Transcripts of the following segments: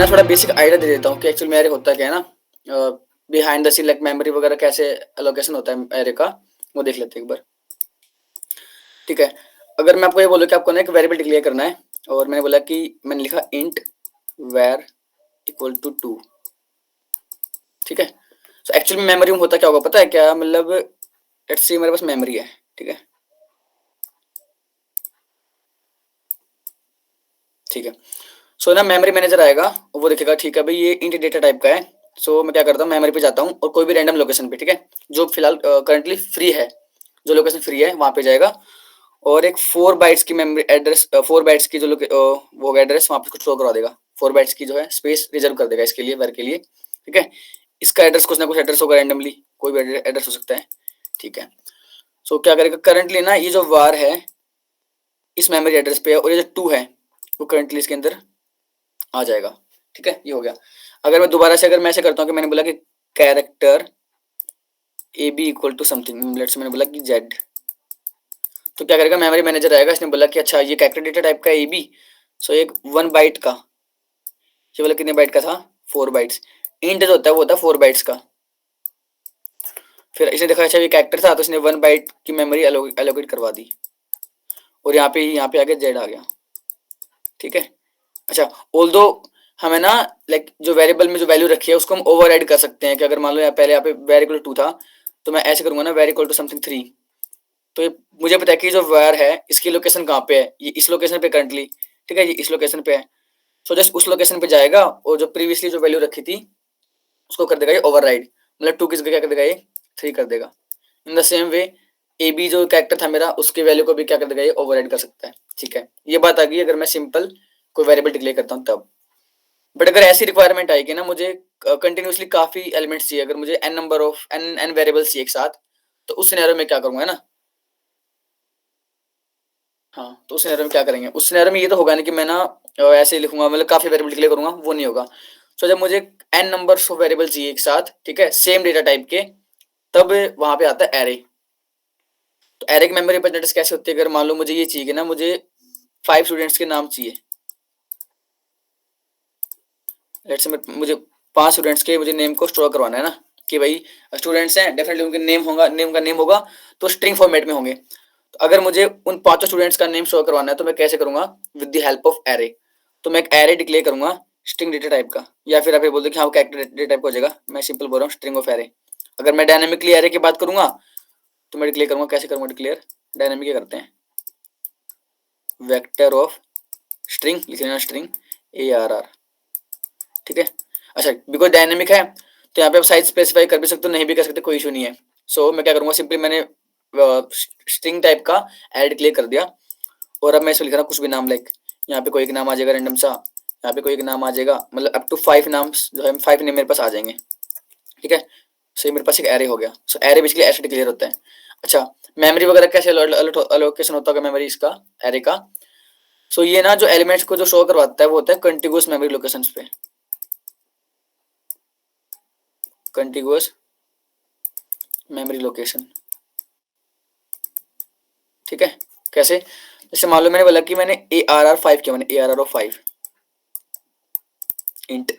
ना थोड़ा basic idea दे देता हूँ कि एक्चुअल में एरे होता क्या है ना, behind the scene like memory वगैरह कैसे एलोकेशन होता है एरे का, वो देख लेते हैं एक बार। ठीक है, अगर मैं आपको ये बोलूँ कि आपको ना एक वेरिएबल डिक्लेयर करना है और मैंने बोला कि मैंने लिखा इंट वेर इक्वल टू 2। ठीक है, तो एक्चुअल में मेमोरी में होता क्या होगा पता है क्या, मतलब लेट्स से मेरे पास मेमोरी है। ठीक है, ठीक है, सो ना मेमोरी मैनेजर आएगा वो देखेगा ठीक है भाई ये इंट डेटा टाइप का है। सो मैं क्या करता हूँ, मेमोरी पे जाता हूँ और कोई भी रैंडम लोकेशन पे, ठीक है, जो फिलहाल करंटली फ्री है, जो लोकेशन फ्री है वहाँ पे जाएगा और एक 4 बाइट्स की मेमोरी एड्रेस, 4 बाइट्स की जो वो एड्रेस वहाँ पे कुछ शो करवा देगा। 4 बाइट्स की जो है स्पेस रिजर्व कर देगा इसके लिए, वर के लिए। ठीक है, इसका एड्रेस कुछ ना कुछ एड्रेस होगा, रैंडमली कोई भी एड्रेस हो सकता है। ठीक है, सो क्या करेगा करंटली ना, ये जो वार है इस मेमोरी एड्रेस पे है और ये जो 2 है वो करंटली इसके अंदर आ जाएगा। ठीक है, ये हो गया। अगर मैं दोबारा से, अगर मैं ऐसे करता हूँ कि मैंने बोला कि character A B equal to something, let's मैंने बोला कि जेड, तो क्या करेगा मेमोरी मैनेजर आएगा, इसने बोला कि अच्छा ये कैरेक्टर डेटा टाइप का ए बी, सो एक 1 बाइट का, ये बोला कितने बाइट का था, 4 बाइट्स। इंट जो होता है वो होता है 4 बाइट्स का। फिर इसने देखा अच्छा ये कैरेक्टर था तो इसने 1 बाइट की मेमोरी एलोकेट करवा दी और यहाँ पे आगे जेड आ गया। ठीक है, अच्छा ऑल्दो हमें ना लाइक जो वेरिएबल में जो वैल्यू रखी है उसको हम ओवर कर सकते हैं कि अगर मान लो यहाँ पहले यहाँ पे वेरिएबल 2 था तो मैं ऐसे करूंगा ना वेरिएबल टू समथिंग 3, तो ये मुझे पता है कि जो वायर है इसकी लोकेशन कहाँ पे है, ये इस लोकेशन पे करंटली। ठीक है, ये इस लोकेशन पे है, सो जस्ट उस लोकेशन पे जाएगा और जो प्रीवियसली जो वैल्यू रखी थी उसको कर देगा ये ओवरराइड, मतलब 2 किस क्या कर देगा ये 3 कर देगा। In the same way A B जो कैरेक्टर था मेरा उसके वैल्यू को भी क्या कर देगा ये ओवरराइड कर सकता है। ठीक है, ये बात आ गई अगर मैं सिंपल कोई वेरिएबल डिक्लेयर करता हूँ तब। बट अगर ऐसी रिक्वायरमेंट आएगी ना, मुझे कंटिन्यूसली काफी एलिमेंट्स चाहिए, अगर मुझे N number of N variables चाहिए एक साथ, तो उस सिनेरियो में क्या करूंगा, है ना। हाँ, तो उस सिनेरियो में क्या करेंगे, उस सिनेरियो में ये तो होगा नहीं कि मैं ना ऐसे ही लिखूंगा, मतलब काफी वेरिएबल डिक्लेयर करूंगा, वो नहीं होगा। सो जब मुझे एन नंबर ऑफ वेरिएबल चाहिए एक साथ, ठीक है, सेम डेटा टाइप के, तब वहां पे आता है एरे। तो एरे की मेमोरी एड्रेस कैसे होती है, अगर मान लो मुझे ये चाहिए कि ना मुझे 5 स्टूडेंट्स के नाम चाहिए, लेट्स से मुझे 5 स्टूडेंट्स के मुझे नेम को स्टोर करवाना है ना, कि भाई स्टूडेंट्स हैं डेफिनेटली उनके नेम होगा, नेम का नेम होगा तो स्ट्रिंग फॉर्मेट में होंगे। तो अगर मुझे उन 5 स्टूडेंट्स का नेम शो करवाना है तो मैं कैसे करूंगा, with the help of array. तो मैं एक एरे डिक्लेयर करूंगा स्ट्रिंग डेटा टाइप का, या फिर आप ये बोल दो कि हाँ कैरेक्टर डेटा टाइप का हो जाएगा, मैं सिंपल बोल रहा हूँ स्ट्रिंग ऑफ एरे। अगर मैं डायनेमिकली एरे की बात करूंगा तो मैं डिक्लेयर करूंगा, कैसे करूंगा डिक्लेयर, डायनेमिक करते हैं, वेक्टर ऑफ स्ट्रिंग लिख लेना, स्ट्रिंग ARR। ठीक है, अच्छा बिकॉज डायनेमिक है तो यहाँ पे आप साइज स्पेसिफाई कर भी सकते हो, नहीं भी कर सकते, कोई इशू नहीं है। सो मैं क्या करूँगा, सिंपली मैंने स्ट्रिंग टाइप का एड क्लियर कर दिया और अब मैं इसमें लिख रहा हूँ कुछ भी नाम, लाइक यहाँ पे कोई एक नाम आ जाएगा रैंडम सा, यहाँ पे कोई एक नाम आ जाएगा, मतलब अप टू 5 नाम्स जो है 5 नेम मेरे पास आ जाएंगे। ठीक है, सो ये मेरे पास एक एरे हो गया। सो एरे बेसिकली ऐसे डिक्लेयर होता है। अच्छा मेमोरी वगैरह कैसे अलोकेशन होता है मेमोरी इसका, एरे का। सो ये ना जो एलिमेंट्स को जो शो करवाता है वो होता है कंटिगुअस मेमोरी लोकेशंस पे, कंटिगुअस मेमोरी लोकेशन। ठीक है, कैसे, जैसे मान लो मैंने बोला कि मैंने ARR5 किया, मैंने ARR5 इंट।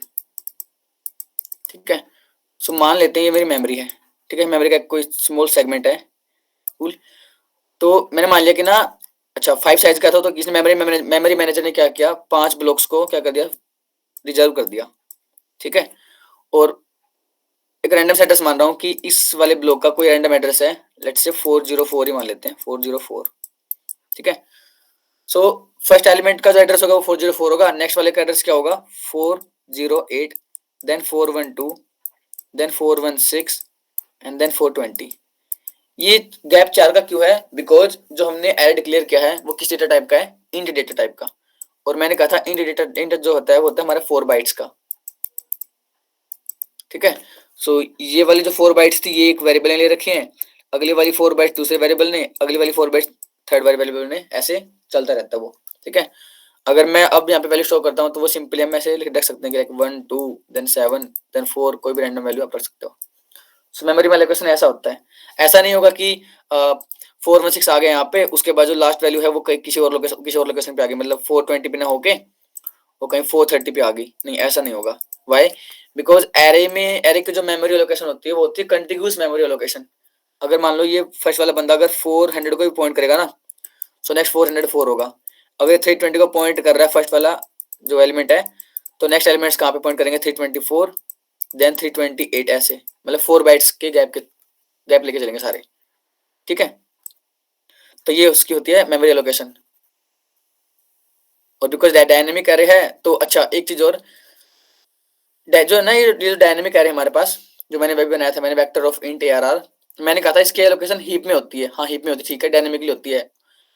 ठीक है, सो मान लेते हैं ये मेरी मेमोरी है। ठीक है, मेमोरी का कोई स्मॉल सेगमेंट है, कूल। तो मैंने मान लिया कि ना अच्छा 5 साइज का था, तो इसने मेमोरी मैनेजर ने क्या किया, 5 ब्लॉक्स को क्या कर दिया, रिजर्व कर दिया। ठीक है, और एक रैंडम एड्रेस मान रहा हूँ कि इस वाले ब्लॉक का कोई रैंडम एड्रेस है, लेट्स से 404 ही मान लेते हैं, 404। ठीक है, सो फर्स्ट एलिमेंट का जो एड्रेस होगा वो 404 होगा, नेक्स्ट वाले का एड्रेस क्या होगा 408, देन 412, देन 416 एंड देन 420। ये गैप 4 का क्यों है, बिकॉज जो हमने एरे डिक्लेयर किया है वो किस डेटा टाइप का है, इंट डेटा टाइप का। और मैंने कहा था इंट जो होता है वो होता है हमारा 4 बाइट्स का। ठीक है, सो ये वाली जो 4 बाइट्स थी ये एक वेरिएबल ने ले रखी है, अगली वाली 4 बाइट्स दूसरे वेरिएबल ने, अगली वाली 4 बाइट्स थर्ड वेरिएबल ने, ऐसे चलता रहता है वो। ठीक है, अगर मैं अब यहाँ पे वैल्यू शो करता हूँ तो वो सिंपली हम ऐसे लिख सकते हैं कि 1 2 देन 7 देन 4, कोई भी रैंडम वैल्यू आप रख सकते हो। सो मेमोरी में एलोकेशन ऐसा होता है। ऐसा नहीं होगा कि 416 आ गए यहाँ पे, उसके बाद जो लास्ट वैल्यू है वो किसी और लोकेशन पे आ गई, मतलब 420 पे ना होके वो कहीं 430 पे आ गई, नहीं ऐसा नहीं होगा। वाई? बिकॉज एरे में, एरे की जो मेमोरी लोकेशन होती है वो होती है कंटिन्यूस मेमोरी लोकेशन। अगर मान लो ये फर्स्ट वाला बंदा अगर 400 को भी पॉइंट करेगा ना, सो नेक्स्ट 404 होगा। अगर 320 को पॉइंट कर रहा है फर्स्ट वाला जो एलिमेंट है, तो नेक्स्ट एलिमेंट्स कहाँ पे पॉइंट करेंगे? 324 देन 328, ऐसे मतलब 4 बाइट्स के गैप लेके चलेंगे सारे, ठीक है। तो ये उसकी होती है मेमोरी लोकेशन। और बिकॉज डायनेमिक एरे है तो अच्छा एक चीज और, जो है ना ये जो डायनेमिक एरे हमारे पास, जो मैंने वही बनाया था मैंने, वेक्टर ऑफ इंट ARR, मैंने कहा था इसकी लोकेशन हीप में होती है। हाँ हीप में होती है, ठीक है, डायनेमिकली होती है।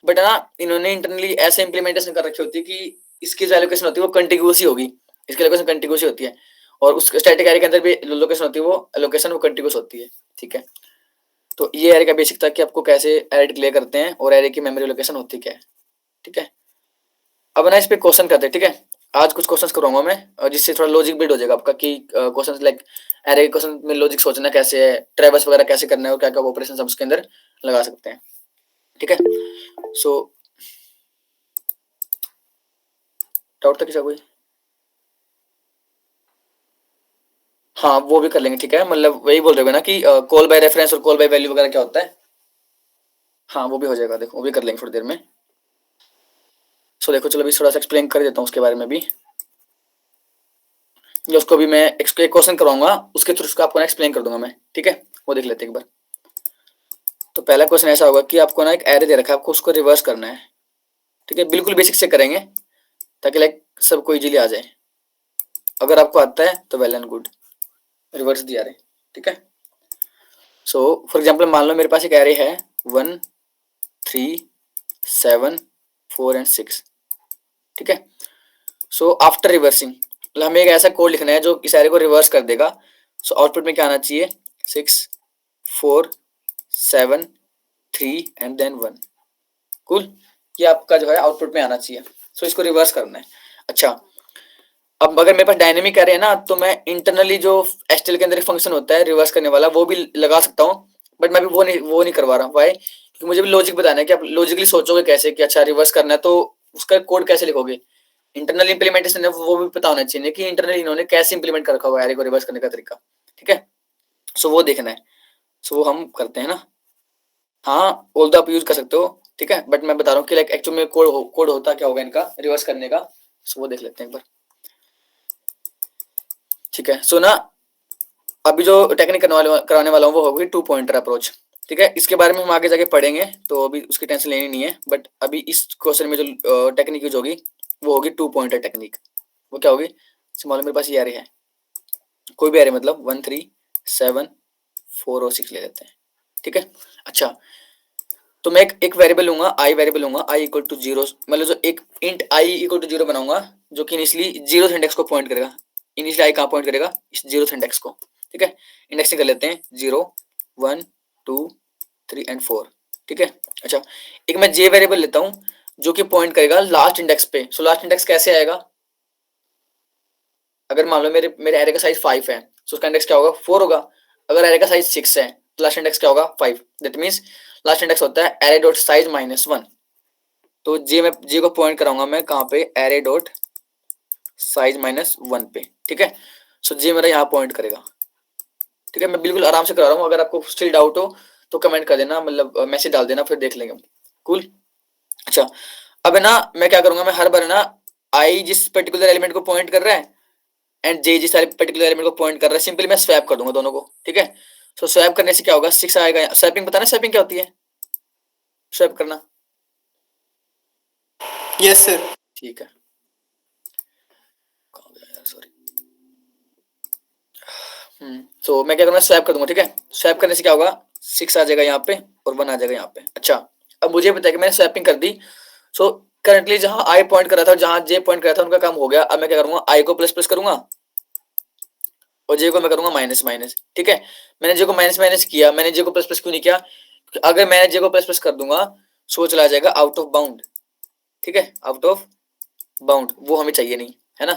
बट ना इन्होंने इंटरनली ऐसे इंप्लीमेंटेशन कर रखी होती है कि इसकी जो एलोकेशन होती है वो कंटिन्यूस ही होगी, इसकी लोकेशन कंटिन्यूस ही होती है। और उस स्टैटिक एरे के अंदर भी लोकेशन होती है, वो लोकेशन वो कंटिन्यूस होती है, ठीक है। तो ये एरे का बेसिक था कि आपको कैसे एरे डिक्लेयर करते हैं और एरे की मेमोरी लोकेशन होती क्या है, ठीक है। अब ना इस पे क्वेश्चन करते हैं, ठीक है। आज कुछ क्वेश्चंस कराऊंगा मैं, और जिससे थोड़ा लॉजिक बिल्ड हो जाएगा आपका कि क्वेश्चंस लाइक एरे क्वेश्चन में लॉजिक सोचना कैसे है, ट्रेवर्स वगैरह कैसे करना है, और क्या क्या ऑपरेशन हम उसके अंदर लगा सकते हैं, ठीक है। सो डाउट था किसी का कोई? हाँ वो भी कर लेंगे, ठीक है। मतलब वही बोल रहे हो ना कि कॉल बाय रेफरेंस और कॉल बाय वैल्यू वगैरह क्या होता है। हाँ वो भी हो जाएगा, देखो वो भी कर लेंगे थोड़ी देर में। सो देखो चलो अभी थोड़ा सा एक्सप्लेन कर देता हूँ उसके बारे में भी, या उसको भी मैं एक क्वेश्चन करवाऊंगा उसके थ्रू उसको आपको ना एक्सप्लेन कर दूंगा मैं, ठीक है। वो देख लेते हैं एक बार। तो पहला क्वेश्चन ऐसा होगा कि आपको ना एक एरे दे रखा है, आपको उसको रिवर्स करना है, ठीक है। बिल्कुल बेसिक से करेंगे ताकि लाइक सबको इजीली आ जाए। अगर आपको आता है तो वेल एंड गुड, रिवर्स दिया रहे, ठीक है। सो फॉर एग्जाम्पल मान लो मेरे पास एक एरे है 1 3 7 4 एंड 6, ठीक है। सो आफ्टर रिवर्सिंग मतलब हमें एक ऐसा कोड लिखना है जो इस एरे को रिवर्स कर देगा। सो आउटपुट में क्या आना चाहिए? 6 4 7 3 एंड देन 1। कूल, ये आपका जो है आउटपुट में आना चाहिए। सो इसको रिवर्स करना है। अच्छा अब अगर मेरे पास डायनेमिक एरे है ना, तो मैं इंटरनली जो एचटीएल के अंदर एक फंक्शन होता है रिवर्स करने वाला, वो भी लगा सकता हूँ। बट मैं भी वो नहीं करवा रहा। वाई? क्योंकि मुझे भी लॉजिक बताना है कि आप लॉजिकली सोचोगे कैसे कि अच्छा रिवर्स करना है, तो उसका कोड कैसे लिखोगे। इंटरनल इंप्लीमेंटेशन है वो भी पता होना चाहिए कि इंटरनली इन्होंने कैसे इंप्लीमेंट कर रखा होगा एरे को रिवर्स करने का तरीका, ठीक है। सो वो देखना है। सो वो हम करते हैं ना। हाँ ऑल द आप यूज कर सकते हो, ठीक है। बट मैं बता रहा हूँ कि लाइक एक्चुअल में कोड होता क्या होगा इनका रिवर्स करने का। सो वो देख लेते हैं एक बार, ठीक है। सो ना अभी जो टेक्निक कराने वाला हूँ वो होगी 2 पॉइंटर अप्रोच, ठीक है। इसके बारे में हम आगे जाके पढ़ेंगे तो अभी उसकी टेंशन लेनी नहीं है। बट अभी इस क्वेश्चन में जो टेक्निक यूज होगी वो होगी 2 पॉइंटर टेक्निक। वो क्या होगी? मान लो मेरे पास ये एरे है, कोई भी एरे मतलब 1 3 7 4 और 6 ले लेते हैं, ठीक है। अच्छा तो मैं एक वेरिएबल लूंगा, आई वेरिएबल लूंगा, आई इक्वल टू 0, मतलब जो एक इंट आई इक्वल टू 0 बनाऊंगा जो कि इनिशियली 0th इंडेक्स को पॉइंट करेगा। इनिशियली आई कहाँ पॉइंट करेगा? इस 0th इंडेक्स को, ठीक है। इंडेक्सिंग कर लेते हैं 0 1 2 3 एंड 4, ठीक है। अच्छा एक मैं जे वेरिएबल लेता हूँ जो कि पॉइंट करेगा लास्ट इंडेक्स पे। सो लास्ट इंडेक्स कैसे आएगा? अगर मान लो मेरे मेरे एरे का साइज 5 है तो उसका इंडेक्स क्या होगा? 4 होगा। अगर एरे का साइज 6 है तो लास्ट इंडेक्स क्या होगा? 5। दैट मीन्स लास्ट इंडेक्स होता है एरे डॉट साइज -1। तो जे को पॉइंट कराऊंगा मैं कहाँ पे? एरे डॉट साइज -1 पे, ठीक है। सो जे मेरा यहाँ पॉइंट करेगा, ठीक है। मैं बिल्कुल आराम से करा रहा हूँ, अगर आपको स्टिल डाउट हो तो कमेंट कर देना, मतलब मैसेज डाल देना, फिर देख लेंगे हम। कूल। अच्छा अब है ना मैं क्या करूंगा, मैं हर बार ना आई जिस पर्टिकुलर एलिमेंट को पॉइंट कर रहा है एंड जे जिस पर्टिकुलर एलिमेंट को पॉइंट कर रहा है, सिंपली मैं स्वैप कर दूंगा दोनों को, ठीक है। सो स्वैप करने से क्या होगा? 6 आएगा। स्वैपिंग पता ना स्वैपिंग क्या होती है? स्वैप करना। Yes sir. ठीक है, सॉरी। तो मैं क्या करूंगा? स्वैप कर दूंगा, ठीक है। स्वैप करने से क्या होगा? 6 आ जाएगा यहाँ पे और 1 आ जाएगा यहाँ पे। अच्छा अब मुझे पता है कि मैंने स्वैपिंग कर दी। सो करंटली जहां आई पॉइंट कर रहा था और जहां जे पॉइंट कर रहा था उनका काम हो गया। अब मैं क्या करूंगा? आई को प्लस प्लस करूंगा और जे को मैं करूंगा माइनस माइनस, ठीक है। मैंने जे को माइनस माइनस किया। मैंने जे को प्लस प्लस क्यों नहीं किया? क्योंकि अगर मैंने जे को प्लस प्लस कर दूंगा सो चला जाएगा आउट ऑफ बाउंड, ठीक है। आउट ऑफ बाउंड वो हमें चाहिए नहीं, है ना।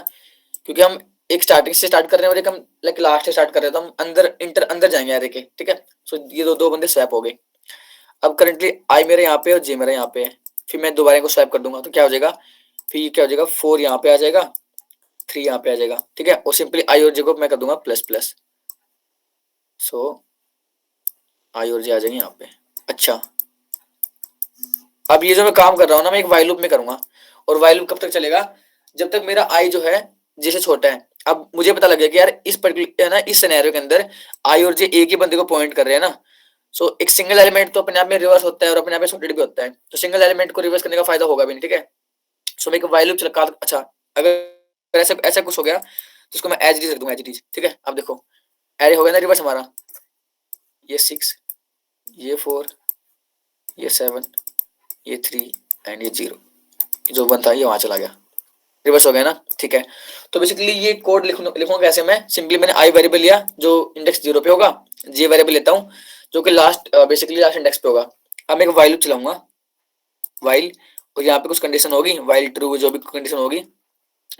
क्योंकि हम एक स्टार्टिंग से स्टार्ट कर रहे हैं और एक हम लाइक लास्ट से स्टार्ट कर रहे हैं, तो हम अंदर जाएंगे एरे के, ठीक है। सो ये दो बंदे स्वैप हो गए। अब करंटली आई मेरे यहाँ पे और जे मेरे यहाँ पे है। फिर मैं दोबारा को स्वैप कर दूंगा तो क्या हो जाएगा? फिर क्या हो जाएगा? 4 यहाँ पे आ जाएगा 3 यहाँ पे आ जाएगा, ठीक है। और सिंपली आई और जे को मैं कर दूंगा प्लस प्लस, सो आई और जे आ जाएंगे यहाँ पे। अच्छा, अब ये जो मैं काम कर रहा हूँ ना, मैं एक वाइल लूप में करूंगा, और वाइल लूप कब तक चलेगा, जब तक मेरा आई जो है जे से छोटा है। अब मुझे पता लग गया कि यार इस पर्टिकुलर है ना, इस सिनेरियो के अंदर आई और जे एक ही बंदे को पॉइंट कर रहे हैं ना, सो एक सिंगल एलिमेंट तो अपने आप में रिवर्स होता है और अपने आप में सॉर्टेड भी होता है, तो सिंगल एलिमेंट को रिवर्स करने का फायदा होगा भी नहीं, ठीक है। सो मैं एक वाइल लूप चला। अच्छा, अगर ऐसा ऐसा कुछ हो गया तो उसको मैं एज इट इज रख दूंगा, एज इट इज, ठीक है। अब देखो एरे हो गया ना रिवर्स हमारा, ये 6, ये 4, ये 7, ये 3 एंड ये 0, जो 1 था ये वहां चला गया, रिवर्स हो गया ना, ठीक है। तो बेसिकली ये कोड लिखूंगा कैसे मैं, सिंपली मैंने आई वेरिएबल लिया जो इंडेक्स 0 पे होगा, जे वेरिएबल लेता हूँ जो कि लास्ट बेसिकली लास्ट इंडेक्स पे होगा। अब मैं एक वाइल लूप चलाऊंगा, वाइल, और यहाँ पे कुछ कंडीशन होगी, वाइल ट्रू जो भी कंडीशन होगी,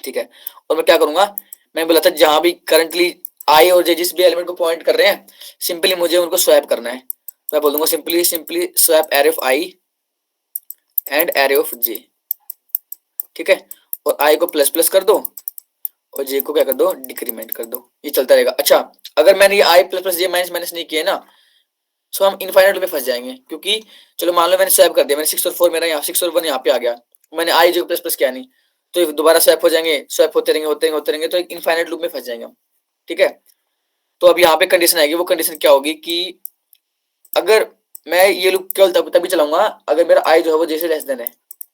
ठीक है। और मैं क्या करूंगा, मैं बोला था जहां भी करंटली आई और जे जिस भी एलिमेंट को पॉइंट कर रहे हैं, सिंपली मुझे उनको स्वैप करना है। मैं बोल दूंगा simply simply swap array of I and array of J, ठीक है। और आई को प्लस प्लस कर दो और जे को क्या कर दो, डिक्रीमेंट कर दो, ये चलता रहेगा। अच्छा, अगर मैंने ये आई प्लस प्लस जे माइनस माइनस नहीं किया ना, सो हम इनफाइनाइट में फंस जाएंगे, क्योंकि चलो मान लो मैंने स्वैप कर दिया, मैंने 6 और 4 मेरा यहाँ 6 और 1 यहाँ पे आ गया, मैंने आई जे को प्लस प्लस किया नहीं, तो ये दोबारा स्वैप हो जाएंगे, स्वैप होते रहेंगे होते रहेंगे होते रहेंगे, तो एक इनफाइनाइट लूप में फंस जाएंगे हम, ठीक है। तो अब यहाँ पे कंडीशन आएगी, वो कंडीशन क्या होगी कि अगर मैं ये लूप केवल तभी चलाऊंगा अगर मेरा आई जो है वो जैसे लेस देन है,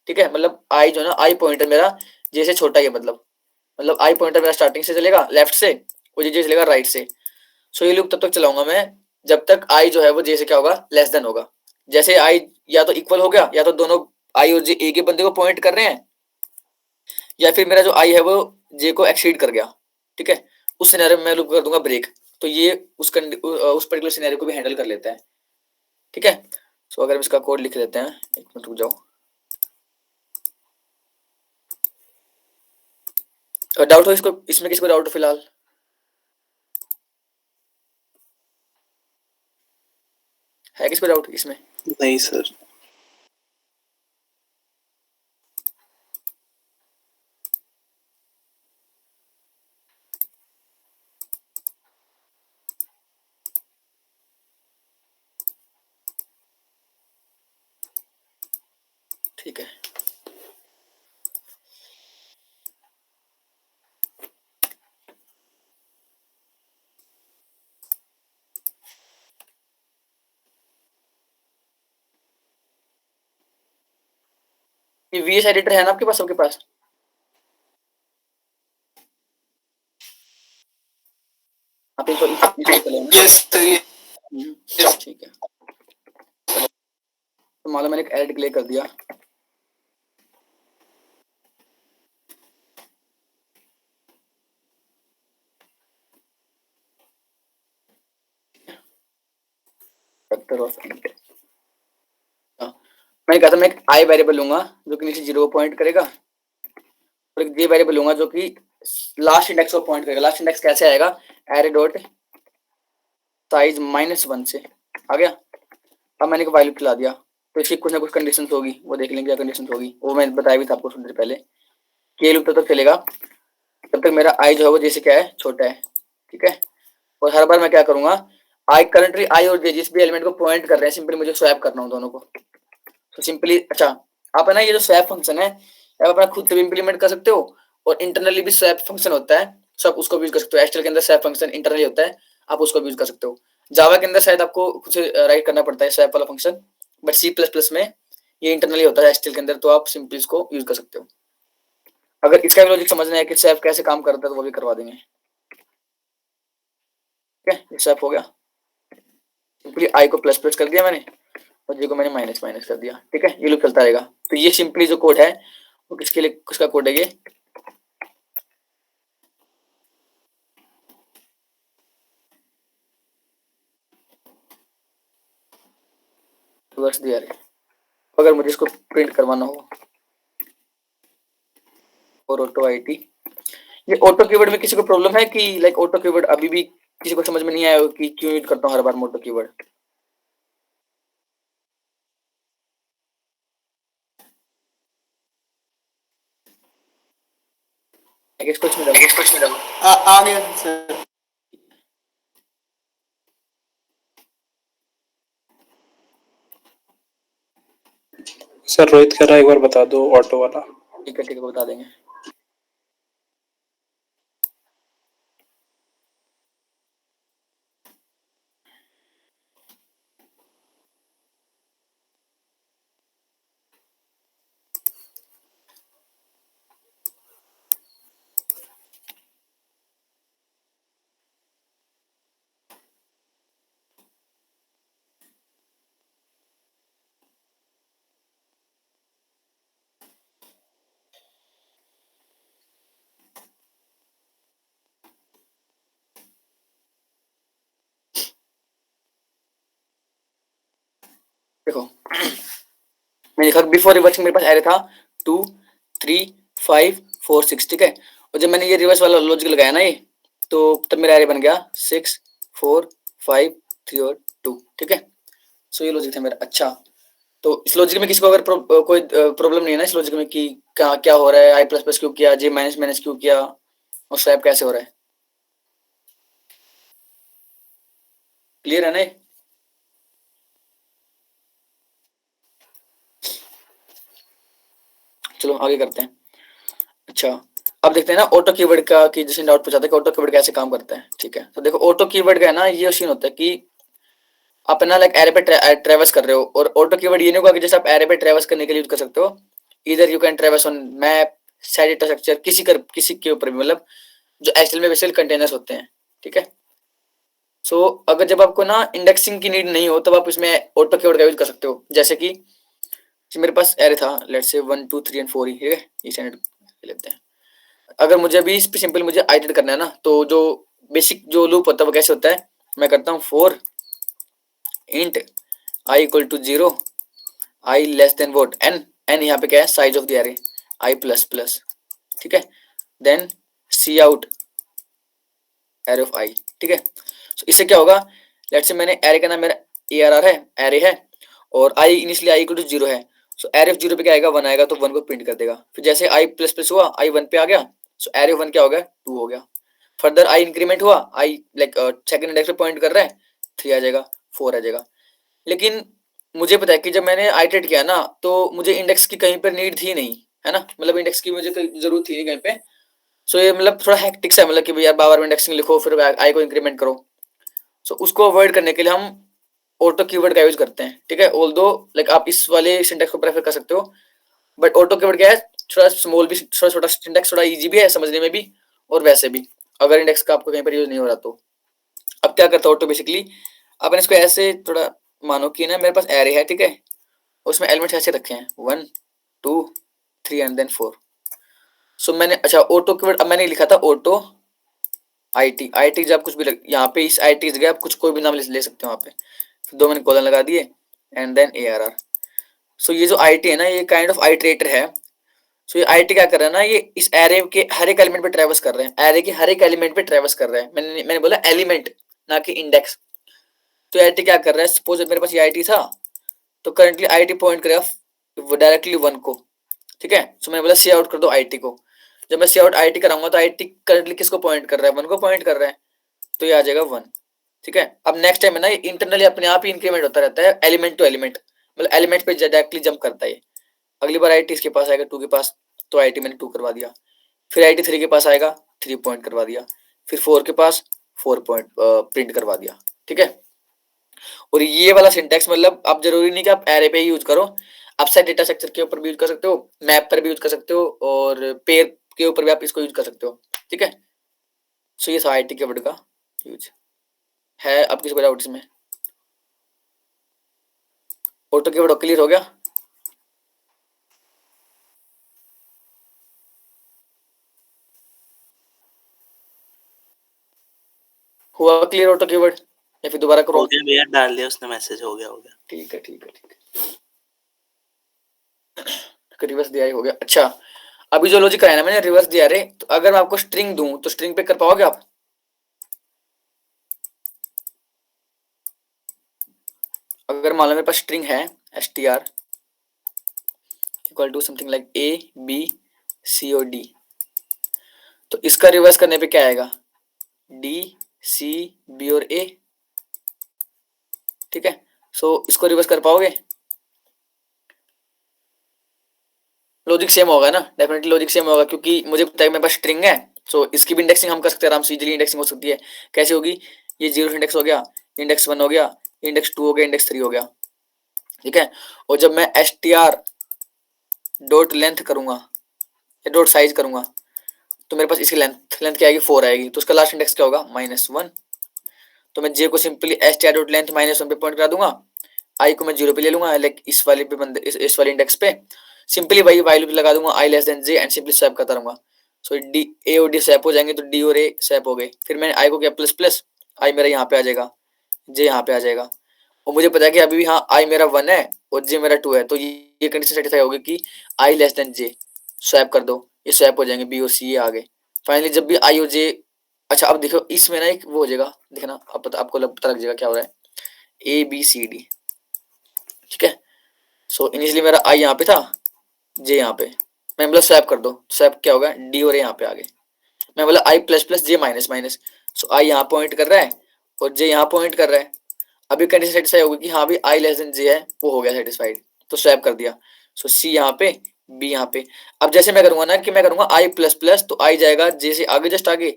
ठीक है। मतलब आई जो है ना, आई पॉइंटर मेरा जैसे छोटा ही है, मतलब आई पॉइंटर मेरा स्टार्टिंग से चलेगा लेफ्ट से, और जे चलेगा राइट से। सो ये लूप तब तक चलाऊंगा मैं जब तक आई जो है वो जे से क्या होगा, लेस देन होगा। जैसे आई या तो इक्वल हो गया, या तो दोनों आई और जे एक ही बंदे को पॉइंट कर रहे हैं, या फिर मेरा जो आई है वो जे को एक्सीड कर गया, ठीक है। उस सिनेरियो में मैं लूप कर दूंगा ब्रेक, तो ये उस पर्टिकुलर सिनेरियो को भी हैंडल कर लेता है, ठीक है। सो अगर हम इसका कोड लिख लेते हैं, एक मिनट रुक जाओ। डाउट हो इसको, इसमें किसको डाउट हो फिलहाल? है किसको डाउट इसमें? नहीं सर। ठीक है, ये वीएस एडिटर है ना आपके पास, सबके पास? आप इनको चले ना? Yes sir. ठीक है, तो मान लो मैंने एक एड क्लिक कर दिया, वेक्टर ऑफ इंट। मैंने कहा था मैं एक आई वेरिएबल लूंगा जो कि नीचे 0 को पॉइंट करेगा, और एक जे वेरिएबल लूंगा जो कि लास्ट इंडेक्स को पॉइंट करेगा। लास्ट इंडेक्स कैसे आएगा, एरे डॉट साइज -1 से आ गया। अब मैंने एक वाइल लूप चला दिया, तो इसकी कुछ ना कुछ कंडीशंस होगी, वो देख लेंगे क्या कंडीशंस होगी, वो मैं बताया भी था आपको थोड़ी देर पहले कि ये लूप तब तक चलेगा जब तक मेरा आई जो है वो जैसे क्या है, छोटा है, ठीक है। और हर बार मैं क्या करूंगा, आई करंटली आई और जे जिस भी एलिमेंट को पॉइंट कर रहे हैं, सिंपली मुझे स्वैप करना हो दोनों को, तो सिंपली अच्छा, आप है ना ये जो स्वैप फंक्शन है आप अपना खुद से भी इंप्लीमेंट कर सकते हो, और इंटरनली भी स्वैप फंक्शन होता है, सब उसको भी यूज कर सकते हो। एचटीएमएल के अंदर स्वैप फंक्शन इंटरनली होता है, आप उसको भी यूज कर सकते हो। जावा के अंदर शायद आपको खुद से राइट करना पड़ता है स्वैप वाला function, but C plus plus में ये इंटरनली होता है एचटीएमएल के अंदर, तो आप सिंपली इसको यूज कर सकते हो। अगर इसका भी लॉजिक समझना है कि स्वैप कैसे काम करता है तो वो भी करवा देंगे, ठीक है। ये स्वैप हो गया, सिंपली आई को प्लस प्लस कर दिया मैंने, और जे को मैंने माइनस माइनस कर दिया, ठीक है। ये लूप चलता रहेगा। तो ये सिंपली जो कोड है वो किसके लिए, किसका कोड है ये, रिवर्स दिया है। अगर मुझे इसको प्रिंट करवाना हो, और ऑटो आईटी, ये ऑटो कीवर्ड में किसी को प्रॉब्लम है कि लाइक ऑटो कीवर्ड अभी भी किसी को समझ में नहीं आया कि क्यों यूज करता हूँ हर बार ऑटो कीवर्ड? नेक्स्ट क्वेश्चन में आ गया सर। सर रोहित कह रहा है एक बार बता दो ऑटो वाला। ठीक है बता देंगे। देखो मैंने लिखा बिफोर रिवर्सिंग मेरे पास एरे था 2 3 5 4 6, ठीक है। और जब मैंने ये रिवर्स वाला लॉजिक लगाया ना ये, तो तब मेरा एरे बन गया 6 4 5 3 और 2, ठीक है। सो ये लॉजिक था मेरा। अच्छा, तो इस लॉजिक में किसी को अगर कोई प्रॉब्लम नहीं है ना इस लॉजिक में कि क्या क्या हो रहा है, आई प्लस प्लस क्यों किया, जे माइनस माइनस क्यों किया, और स्वैप कैसे हो रहा है? क्लियर है ना ये? चलो आगे करते हैं। अच्छा, अब देखते हैं ना ऑटो कीवर्ड का, कि जैसे डाउट पूछा था कि ऑटो कीवर्ड कैसे काम करता है, ठीक है। तो देखो ऑटो कीवर्ड का है ना ये सीन होता है कि आप ना लाइक एरे पे ट्रेवर्स कर रहे हो, और ऑटो कीवर्ड ये नहीं होगा कि जैसे आप एरे पे ट्रेवर्स करने के लिए यूज कर सकते हो। इधर you can ट्रेवर्स on map, side data structure, किसी के ऊपर भी, मतलब जो एचटीएमएल में बेसिकली कंटेनर्स होते हैं, ठीक है। सो अगर जब आपको ना इंडेक्सिंग की नीड नहीं हो तब आप इसमें ऑटो कीवर्ड का यूज कर सकते हो। जैसे कि मेरे पास एरे था लेट्स से 1 2 3 एंड 4 ही, ठीक है, ये स्टैंडर्ड लेते हैं। अगर मुझे अभी इस पे सिंपल मुझे आइटरेट करना है ना, तो जो बेसिक जो लूप होता है वो कैसे होता है, मैं करता हूँ 4 int I equal to 0, I less than what N, N यहाँ पे क्या है, size of the array, I plus plus, ठीक है। Then cout array of I, ठीक है। so, इससे क्या होगा, लेट्स से मैंने एरे का नाम मेरा ए आर आर है, एरे है, और आई इनिशियली आई इक्वल टू 0 है। सो एरे ऑफ 0 पे क्या आएगा, 1 आएगा, तो 1 को प्रिंट कर देगा। फिर जैसे आई प्लस प्लस हुआ, आई 1 पे आ गया, सो एरे 1 क्या हो गया, 2 हो गया। फर्दर आई इंक्रीमेंट हुआ, आई लाइक सेकंड इंडेक्स पे पॉइंट कर रहा है, 3 आ जाएगा, 4 आ जाएगा। लेकिन मुझे पता है कि जब मैंने आइटरेट किया ना, तो मुझे इंडेक्स की कहीं पर नीड थी नहीं, है ना, मतलब इंडेक्स की मुझे कोई जरूरत थी नहीं कहीं पे। सो ये मतलब थोड़ा हेक्टिक सा है, मतलब कि भाई यार बार बार इंडेक्सिंग लिखो फिर आई को इंक्रीमेंट करो। सो उसको अवॉइड करने के लिए हम ऑटो कीवर्ड का यूज करते हैं, ठीक है। ऑल्दो लाइक आप इस वाले सिंटेक्स को प्रेफर कर सकते हो, बट ऑटो कीवर्ड क्या है, थोड़ा स्मॉल भी, थोड़ा छोटा सिंटेक्स, थोड़ा इजी भी है समझने में भी, और वैसे भी अगर इंडेक्स का आपको कहीं पर यूज नहीं हो रहा तो। अब क्या करता है ऑटो, बेसिकली अपन इसको ऐसे थोड़ा मानो कि ना मेरे पास एरे है, ठीक है, उसमें एलिमेंट्स ऐसे रखे हैं 1 2 3 एंड देन 4। सो मैंने अच्छा ऑटो कीवर्ड, अब मैंने लिखा था ऑटो आई टी, जब कुछ भी यहाँ पे इस आई टी जगह आप कुछ कोई भी नाम ले सकते हो वहाँ पे। फिर 2 मैंने कॉलन लगा दिए and then A R R. So ये जो आई टी है ना, ये काइंड ऑफ आइटरेटर है। सो ये आई टी क्या कर रहा है ना, ये इस एरे के हर एक एलिमेंट पे ट्रेवर्स कर रहे हैं, एरे के हर एक एलिमेंट पे ट्रेवर्स कर रहे हैं। मैंने बोला एलिमेंट, ना कि इंडेक्स। तो आई टी क्या कर रहा है, सपोज मेरे पास ये आई टी था, तो करंटली आई टी पॉइंट करेगा डायरेक्टली 1 को, ठीक है। सो मैंने बोला सी आउट कर दो आई टी को। जब मैं सी आउट आई टी कराऊंगा तो आई टी करंटली किसको पॉइंट कर रहा है, 1 को पॉइंट कर रहा है, तो ये आ जाएगा 1, ठीक है। अब नेक्स्ट टाइम है ना, इंटरनली अपने आप ही इंक्रीमेंट होता रहता है एलिमेंट टू एलिमेंट, मतलब एलिमेंट पे डायरेक्टली जंप करता है। अगली बार आई टी इसके पास आएगा 2 के पास, तो आई टी मैंने 2 करवा दिया। फिर आई टी 3 के पास आएगा, 3 पॉइंट करवा दिया। फिर 4 के पास 4 पॉइंट प्रिंट करवा दिया, ठीक है। और ये वाला सिंटेक्स मतलब आप जरूरी नहीं कि आप एरे पे ही यूज करो, आप साइड डेटा स्ट्रक्चर के ऊपर भी यूज कर सकते हो, मैप पर भी यूज कर सकते हो, और पेयर के ऊपर भी आप इसको यूज कर सकते हो, ठीक है। सो ये था आई टी के वर्ड का यूज है। अब किसी को डाउट इसमें, ऑटो की वर्ड क्लियर हो गया? हुआ क्लियर ऑटो की वर्ड, या फिर दोबारा करो? हो गया भैया, डाल दिया उसने मैसेज, हो गया हो गया। ठीक है ठीक है ठीक है, रिवर्स दिया ही हो गया। अच्छा, अभी जो लॉजिक है ना मैंने रिवर्स दिया रे, तो अगर मैं आपको स्ट्रिंग दूं तो स्ट्रिंग पे कर पाओगे आप? अगर मान लो मेरे पास स्ट्रिंग है str equal to something like a b c और d, तो इसका रिवर्स करने पे क्या आएगा, डी सी बी और ए, ठीक है। सो इसको रिवर्स कर पाओगे, लॉजिक सेम होगा ना, डेफिनेटली लॉजिक सेम होगा, क्योंकि मुझे पता है मेरे पास स्ट्रिंग है। सो इसकी भी इंडेक्सिंग हम कर सकते हैं आराम से, इजीली इंडेक्सिंग हो सकती है। कैसे होगी, ये जीरो इंडेक्स हो गया, इंडेक्स 1 हो गया, इंडेक्स 2 हो गया, इंडेक्स 3 हो गया, ठीक है। और जब मैं S T R dot length करूंगा या डॉट साइज करूंगा, तो मेरे पास इसकी लेंथ क्या आएगी, 4 आएगी। तो उसका लास्ट इंडेक्स क्या होगा, -1। तो मैं जे को simply S T R dot length -1 पे पॉइंट करा दूंगा, आई को मैं 0 पे ले लूंगा, लाइक इस वाले पे बंदे इस वाले इंडेक्स पे सिंपली वही वाइल लूप लगा दूंगा, I less than J, and simply swap करता रहूंगा। सो डी ए और डी स्वैप हो जाएंगे, तो डी और ए स्वैप हो गए। फिर मैंने आई को किया प्लस प्लस, आई मेरा यहाँ पे आ जाएगा, जे यहाँ पे आ जाएगा। और मुझे पता है कि अभी भी हाँ आई मेरा 1 है और जे मेरा 2 है, तो ये कंडीशन सेटिस्फाई होगी कि आई लेस देन जे, स्वैप कर दो, ये स्वैप हो जाएंगे, बी और सी ये आ गए। फाइनली जब भी आई और जे, अच्छा अब देखो इसमें ना एक वो हो जाएगा, देखना अब आपको पता लग जाएगा क्या हो रहा है, ए बी सी डी, ठीक है। सो इनिशियली मेरा आई यहाँ पे था, जे यहाँ पे, मैं बोला स्वैप कर दो, स्वैप क्या होगा, डी और ए यहाँ पे आ गए। मैं बोला आई प्लस प्लस जे माइनस माइनस, सो आई यहाँ पॉइंट कर रहा है और जे यहाँ पॉइंट कर रहा है। अभी कंडीशन सेटिस्फाई होगी कि हाँ भी आई लेस देन जे है, वो हो गया सेटिस्फाइड, तो स्वैप कर दिया। सो सी यहाँ पे, बी यहाँ पे। अब जैसे मैं करूंगा ना कि मैं करूंगा आई प्लस प्लस, तो आई जाएगा जे से आगे जस्ट आगे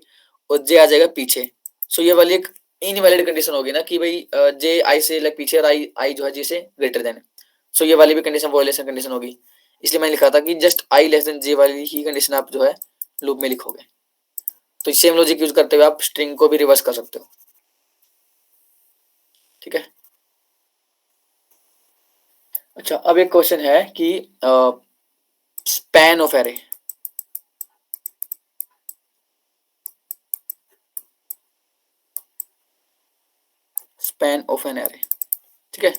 और जे आ जाएगा पीछे। सो ये वाली एक इनवैलिड कंडीशन होगी ना कि भाई जे आई से लाइक पीछे और आई जो है जे से ग्रेटर देन। सो ये वाली भी कंडीशन वॉयलेशन कंडीशन होगी, इसलिए मैंने लिखा था कि जस्ट आई लेस देन जे वाली ही कंडीशन आप जो है लूप में लिखोगे। तो सेम लॉजिक यूज करते हुए आप स्ट्रिंग को भी रिवर्स कर सकते हो, ठीक है। अच्छा अब एक क्वेश्चन है कि span of array, span of an array, ठीक है।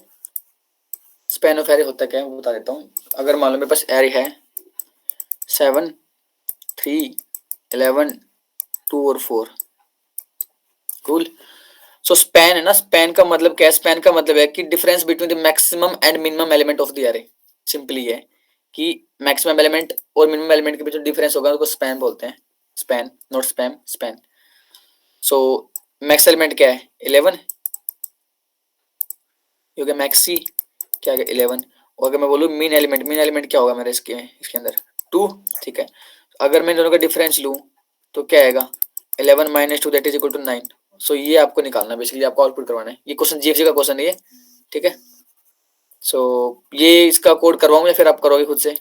स्पैन ऑफ एरे होता क्या है वो बता देता हूँ। अगर मान लो मेरे पास एरे है 7 3 11 2 और 4, कूल। सो स्पैन है ना, स्पैन का मतलब क्या है, स्पैन का मतलब है कि difference between the maximum and minimum element of the array. Simply है कि मैक्सिमम एलिमेंट और मिनिमम एलिमेंट के बीच जो डिफरेंस होगा उसको स्पैन बोलते हैं, span not spam, span. So max element क्या है 11, ये हो गया मैक्सी, क्या है 11। और अगर मैं बोलूँ मीन एलिमेंट क्या होगा मेरे इसके अंदर 2, ठीक है। अगर मैं दोनों का डिफरेंस लूँ तो क्या आएगा 11 minus 2 that is equal to 9। So ये आपको निकालना है, बेसिकली आपको आउटपुट करवाना है। ये क्वेश्चन जीएफसी का क्वेश्चन है ये, ठीक है। सो ये इसका कोड करवाऊँ या फिर आप करोगे खुद से?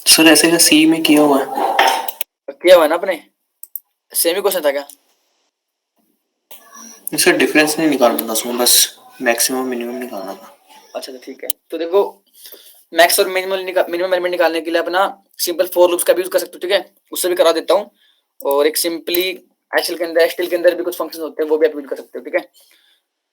सर ऐसे का सी में किया हुआ है। किया हुआ है ना अपने, सेम ही क्वेश्चन था क्या? सर डिफरेंस नहीं निकालना था उसमें, बस मैक्सिमम मिनिमम निकालना था। अच्छा तो ठीक है, तो देखो मैक्स और मिनिमम एलिमेंट निकालने के लिए अपना सिंपल फॉर लूप्स का भी यूज कर सकते हो, ठीक है। उससे भी करा देता हूँ। और एक सिंपली एचटीएल के अंदर भी कुछ फंक्शन होते हैं, वो भी आप यूज कर सकते हो, ठीक है।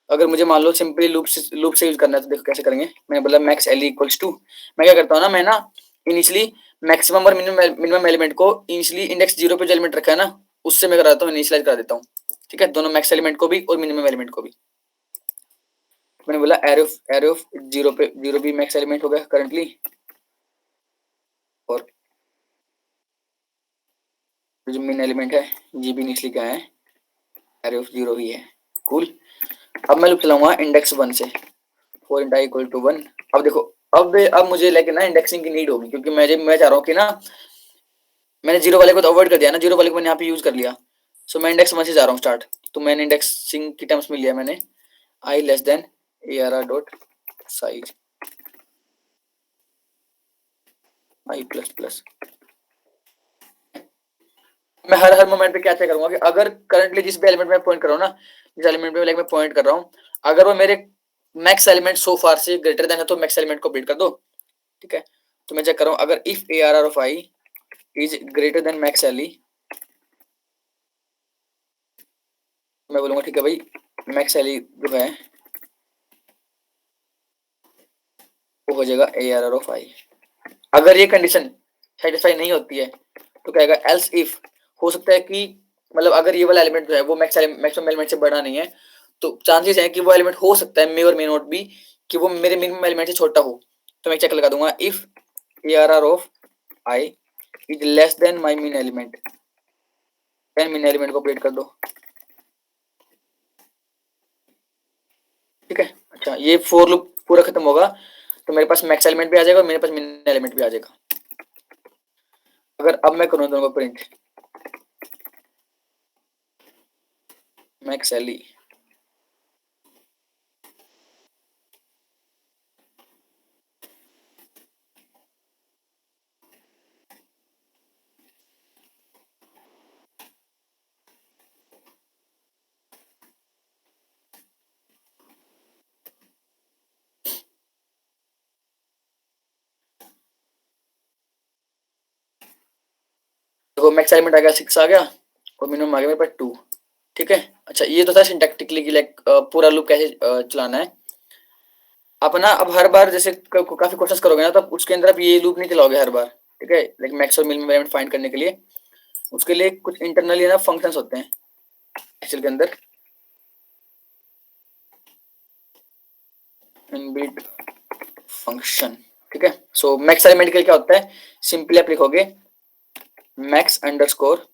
अगर मुझे मान लो सिंपली लूप से यूज करना है तो देखो कैसे करेंगे। मैंने बोला मैक्स एल इक्वल्स टू, मैं क्या करता हूँ ना, मैं ना इनिशियली मैक्सिमम और मिनिमम एलिमेंट को इनिशियली इंडेक्स 0 पे जो एलिमेंट रखा है ना उससे मैं कराता हूँ, इनिशियलाइज करा देता हूँ, ठीक है। दोनों मैक्स एलिमेंट को भी और मिनिमम एलिमेंट को भी। मैंने बोला एरे ऑफ 0 पे 0 भी मैक्स एलिमेंट हो गया करंटली, और जो मेन एलिमेंट है जी भी इनिशियली क्या है, एरे ऑफ 0 ही है, कूल। अब मैं लूप चलाऊंगा इंडेक्स 1 से, 4 × i इक्वल टू 1। अब देखो अब मुझे लेकिन ना इंडेक्सिंग की नीड होगी, क्योंकि मैं चाह रहा हूँ कि ना मैंने 0 वाले को तो अवॉइड कर दिया ना, 0 वाले को मैंने यहाँ पे यूज कर लिया। सो मैं इंडेक्स 1 से जा रहा हूँ स्टार्ट। तो मैंने इंडेक्सिंग की टर्म्स में लिया मैंने I less than ARR dot size I plus plus. मैं हर मोमेंट पे क्या चेक करूंगा कि अगर करंटली जिस भी एलिमेंट में पॉइंट कर रहा हूँ ना, जिस एलिमेंट पे मैं पॉइंट कर रहा हूँ, अगर वो मेरे मैक्स एलिमेंट सो फार से ग्रेटर देन है तो मैक्स एलिमेंट को बिल्ड कर दो, ठीक है। तो मैं चेक कर रहा हूँ अगर if ARR of I is greater than max L, मैं बोलूंगा ठीक है भाई मैक्स एल जो है वो हो जाएगा ARR ऑफ आई। अगर ये कंडीशन सेटिस्फाई नहीं होती है तो क्या आएगा, एल्स इफ। हो सकता है कि मतलब अगर ये वाला एलिमेंट जो है वो मैक्सिमम एलिमेंट से बड़ा नहीं है, तो चांसेस हैं कि वो एलिमेंट हो सकता है, मे और मे नॉट बी, कि वो मेरे मिनिमम एलिमेंट से छोटा हो। तो मैं चेक लगा दूंगा, if ARR of I is less than my mean element, then mean element को अपडेट कर दो। ठीक है, अच्छा ये फोर लूप पूरा खत्म होगा तो मेरे पास मैक्स एलिमेंट भी आ जाएगा और मेरे पास मिन एलिमेंट भी आ जाएगा। अगर अब मैं करूँ दोनों को प्रिंट मैक्स एली, देखो मैक्स एलिमेंट आ गया 6 आ गया और मिनिमम आ गया मेरे पास 2। ठीक है, अच्छा ये तो था सिंटैक्टिकली कि लाइक पूरा लूप कैसे चलाना है। आप ना अब हर बार जैसे काफी क्वेश्चंस करोगे ना तो उसके अंदर आप ये लूप नहीं चलाओगे हर बार। ठीक है, लाइक मैक्स और मिनिमम एलिमेंट फाइंड करने के लिए उसके लिए कुछ इंटरनली ना फंक्शंस होते हैं एक्सेल के अंदर, इनबिल्ट फंक्शन। ठीक है, सो मैक्स एलिमेंट के लिए क्या होता है, सिंपली आप लिखोगे मैक्स अंडरस्कोर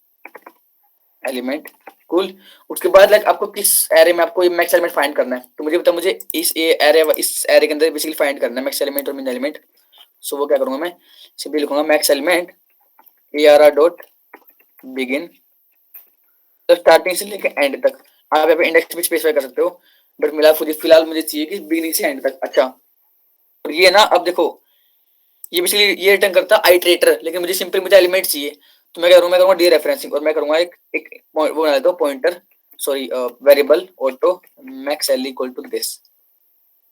एलिमेंट, कूल। उसके बाद लाइक आपको किस एरे में आपको ये मैक्स एलिमेंट फाइंड करना है, तो मुझे बताओ, मुझे इस एरे के अंदर बेसिकली फाइंड करना है मैक्स एलिमेंट और मिन एलिमेंट। सो वो क्या करूंगा, मैं सिंपली लिखूंगा max element ARR dot begin, तो स्टार्टिंग से लेकर एंड तक। आप यहाँ पे इंडेक्स भी स्पेसिफाई कर सकते हो, बट फिलहाल मुझे चाहिए कि बिगिनिंग से एंड तक। अच्छा, और ये ना अब देखो ये बेसिकली ये रिटर्न करता है आइटरेटर, लेकिन मुझे एलिमेंट चाहिए, तो मैं क्या करूंगा, मैं करूंगा डी रेफरेंसिंग और मैं करूंगा एक वो बना लेता हूँ pointer, sorry variable auto max L equal to this.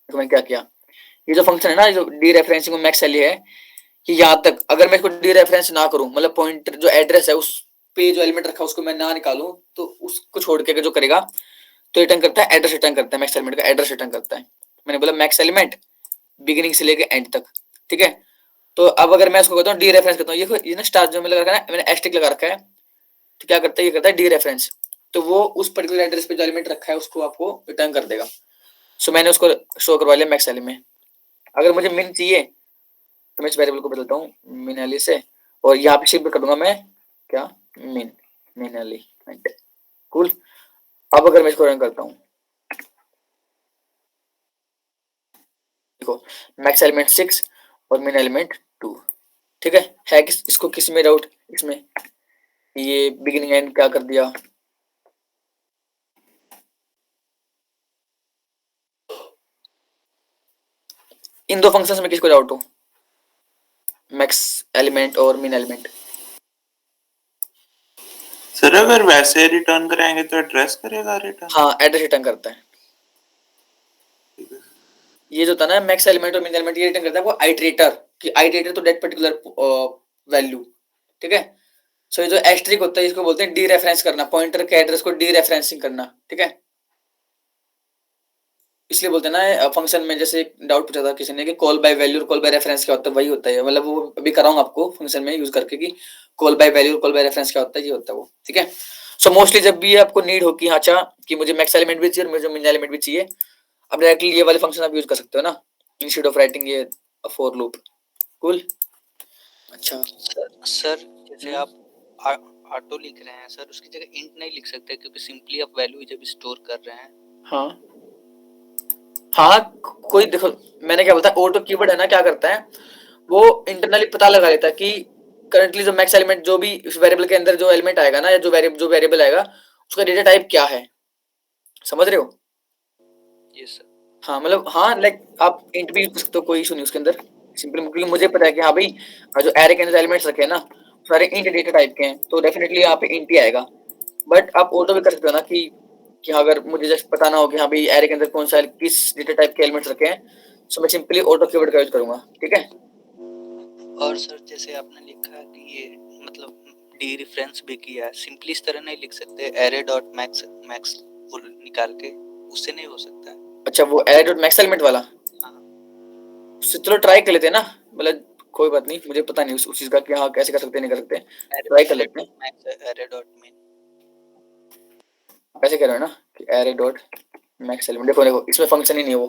तो मैं क्या किया, ये जो फंक्शन है ना, जो डी रेफरेंसिंग मैक्स एल है, कि यहाँ तक अगर मैं इसको डी रेफरेंस ना करूं, मतलब पॉइंटर जो एड्रेस है उस पे जो एलिमेंट रखा है उसको मैं ना निकालूं, तो उसको छोड़ के जो करेगा तो रिटर्न करता है एड्रेस, रिटर्न करता है मैक्स एलिमेंट का एड्रेस रिटर्न करता है। मैंने बोला मैक्स एलिमेंट बिगिनिंग से लेके एंड तक। ठीक है, तो अब अगर मैं इसको कहता हूँ डी रेफरेंस करता हूँ, ये ना स्टार जो मैंने लगा रखा है, मैंने एस्टिक लगा रखा है, तो क्या करता है, ये करता है डी रेफरेंस, तो वो उस पर्टिकुलर एड्रेस पे जो एलिमेंट रखा है उसको आपको रिटर्न कर देगा। सो मैंने उसको शो करवा लिया मैक्स एली में। अगर मुझे मिन चाहिए तो मैं इस वेरिएबल को बदलता हूँ मिन एली से, और यहाँ पे शिफ्ट कर दूंगा मैं क्या, मिन मिन एलिमेंट, कूल। अब अगर मैं इसको रन करता हूँ, देखो मैक्स एलिमेंट 6 और मिन एलिमेंट 2। ठीक है इसको किस में डाउट, इसमें ये बिगिनिंग एंड क्या कर दिया, इन दो फंक्शंस में किसको डाउट हो, मैक्स एलिमेंट और मिन एलिमेंट। सर अगर वैसे रिटर्न कराएंगे तो एड्रेस करेगा रिटर्न? हाँ एड्रेस रिटर्न करता है। ये जो था ना मैक्स एलिमेंट और मिन एलिमेंट, ये रिटर्न करता है वो आइटरेटर, कि आइटरेटर तो दैट पर्टिकुलर वैल्यू। ठीक है, सो ये जो एस्ट्रिक होता है इसको बोलते हैं डी रेफरेंस करना, पॉइंटर के एड्रेस को डी रेफरेंसिंग करना। ठीक है, इसलिए बोलते हैं ना फंक्शन में, जैसे डाउट पूछा था किसी ने कि कॉल बाय वैल्यू और कॉल बाय रेफरेंस क्या होता है, वही होता है, मतलब वो अभी कराऊंगा आपको फंक्शन में यूज करके कि कॉल बाय वैल्यू और कॉल बाय रेफरेंस क्या होता है, ये होता है वो। ठीक है, सो मोस्टली जब भी आपको नीड हो कि अच्छा कि मुझे मैक्स एलिमेंट भी चाहिए और मुझे मिन एलिमेंट भी चाहिए, अब डायरेक्टली ये वाले फंक्शन आप यूज कर सकते हो ना, इंस्टेड ऑफ राइटिंग ये फॉर लूप। कूल, अच्छा सर जैसे हम्म। आप ऑटो लिख रहे हैं सर, उसकी जगह इंट नहीं लिख सकते क्योंकि सिंपली आप वैल्यू जब स्टोर कर रहे हैं। हाँ हाँ, कोई देखो मैंने क्या बोलता है, ऑटो कीवर्ड है ना, क्या करता है वो इंटरनली पता लगा लेता है कि करंटली जो मैक्स एलिमेंट जो भी इस वेरिएबल के अंदर जो एलिमेंट आएगा ना, या जो वेरिएबल आएगा उसका डेटा टाइप क्या है, समझ रहे हो। Yes sir. हाँ मतलब हाँ, लाइक आप इंट भी यूज कर सकते हो, कोई इशू नहीं उसके अंदर, सिंपली क्योंकि मुझे पता है कि हाँ भाई जो एरे के अंदर एलिमेंट्स रखे हैं ना सारे इंट डेटा टाइप के हैं, तो डेफिनेटली यहाँ पे इंट ही आएगा। बट आप ऑटो भी कर सकते हो ना कि हाँ, अगर मुझे जस्ट पता ना हो कि हाँ भाई एरे के अंदर कौन सा किस डेटा टाइप के एलिमेंट्स रखे हैं, सो मैं सिंपली ऑटो कीवर्ड का यूज करूंगा। ठीक है, और सर जैसे आपने लिखा कि ये मतलब डी रेफरेंस भी किया है, सिंपली इस तरह नहीं लिख सकते एरे डॉट मैक्स मैक्स निकाल के, उससे नहीं हो सकता है। अच्छा वो एरे डॉट मैक्स एलिमेंट वाला, हाँ उससे चलो ट्राई कर लेते हैं ना, मतलब कोई बात नहीं, मुझे पता नहीं उस चीज़ का कि हाँ, कैसे कर सकते हैं, नहीं कर सकते। array ट्राई कर array लेते हैं। dot max array dot min ऐसे कह रहे हो ना कि array डॉट मैक्स एलिमेंट, देखो इसमें फंक्शन ही नहीं है वो,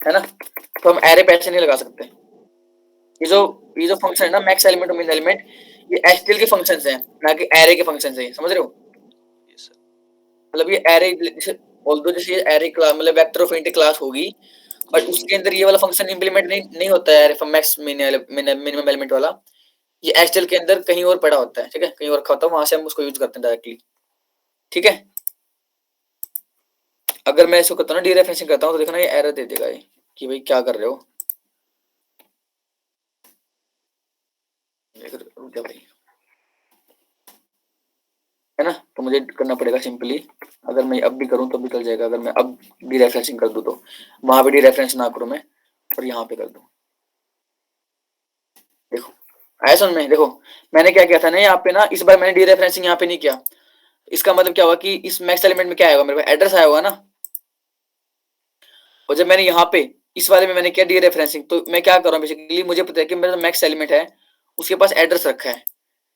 है ना? तो हम array पे ऐसे नहीं लगा सकते। ये जो फंक्शन है ना मैक्स एलिमेंट और मिन एलिमेंट, ये एचटीएल के फंक्शंस हैं, ना कि array के फंक्शंस हैं, समझ रहे हो? yes sir मतलब ये array जैसे ऑल्दो जैसे ये array क्लास मतलब वेक्टर ऑफ इंट क्लास होगी, बट उसके अंदर ये वाला फंक्शन इम्प्लीमेंट नहीं होता है array मैक्स मिनिमम एलिमेंट वाला। ये एचटीएल के अंदर कहीं और पड़ा होता है, ठीक है? कहीं और रखा होता है, वहां से हम उसको यूज करते हैं डायरेक्टली, ठीक है? अगर मैं इसको करता हूँ ना डीरेफरेंसिंग करता हूँ तो देखो ना ये एरर दे देगा ये कि भाई क्या कर रहे हो। रुक जा भाई, है ना? तो मुझे करना पड़ेगा सिंपली, अगर मैं अब भी करूँ तो भी चल जाएगा, अगर मैं अब डीरेफरेंसिंग कर दूँ तो वहां पे डीरेफरेंस ना करूँ मैं और यहाँ पे कर दूँ। देखो आया समझ में? देखो मैंने क्या किया था ना यहाँ पे ना, इस बार मैंने डीरेफरेंसिंग यहाँ पे नहीं किया। इसका मतलब क्या हुआ कि इस मैक्स एलिमेंट में क्या आएगा, मेरे पास एड्रेस आया होगा ना, और जब मैंने यहाँ पे इस वाले में मैंने किया डीरेफरेंसिंग, तो मैं क्या कर रहा हूँ बेसिकली, मुझे पता है कि मेरा मैक्स एलिमेंट है उसके पास एड्रेस रखा है,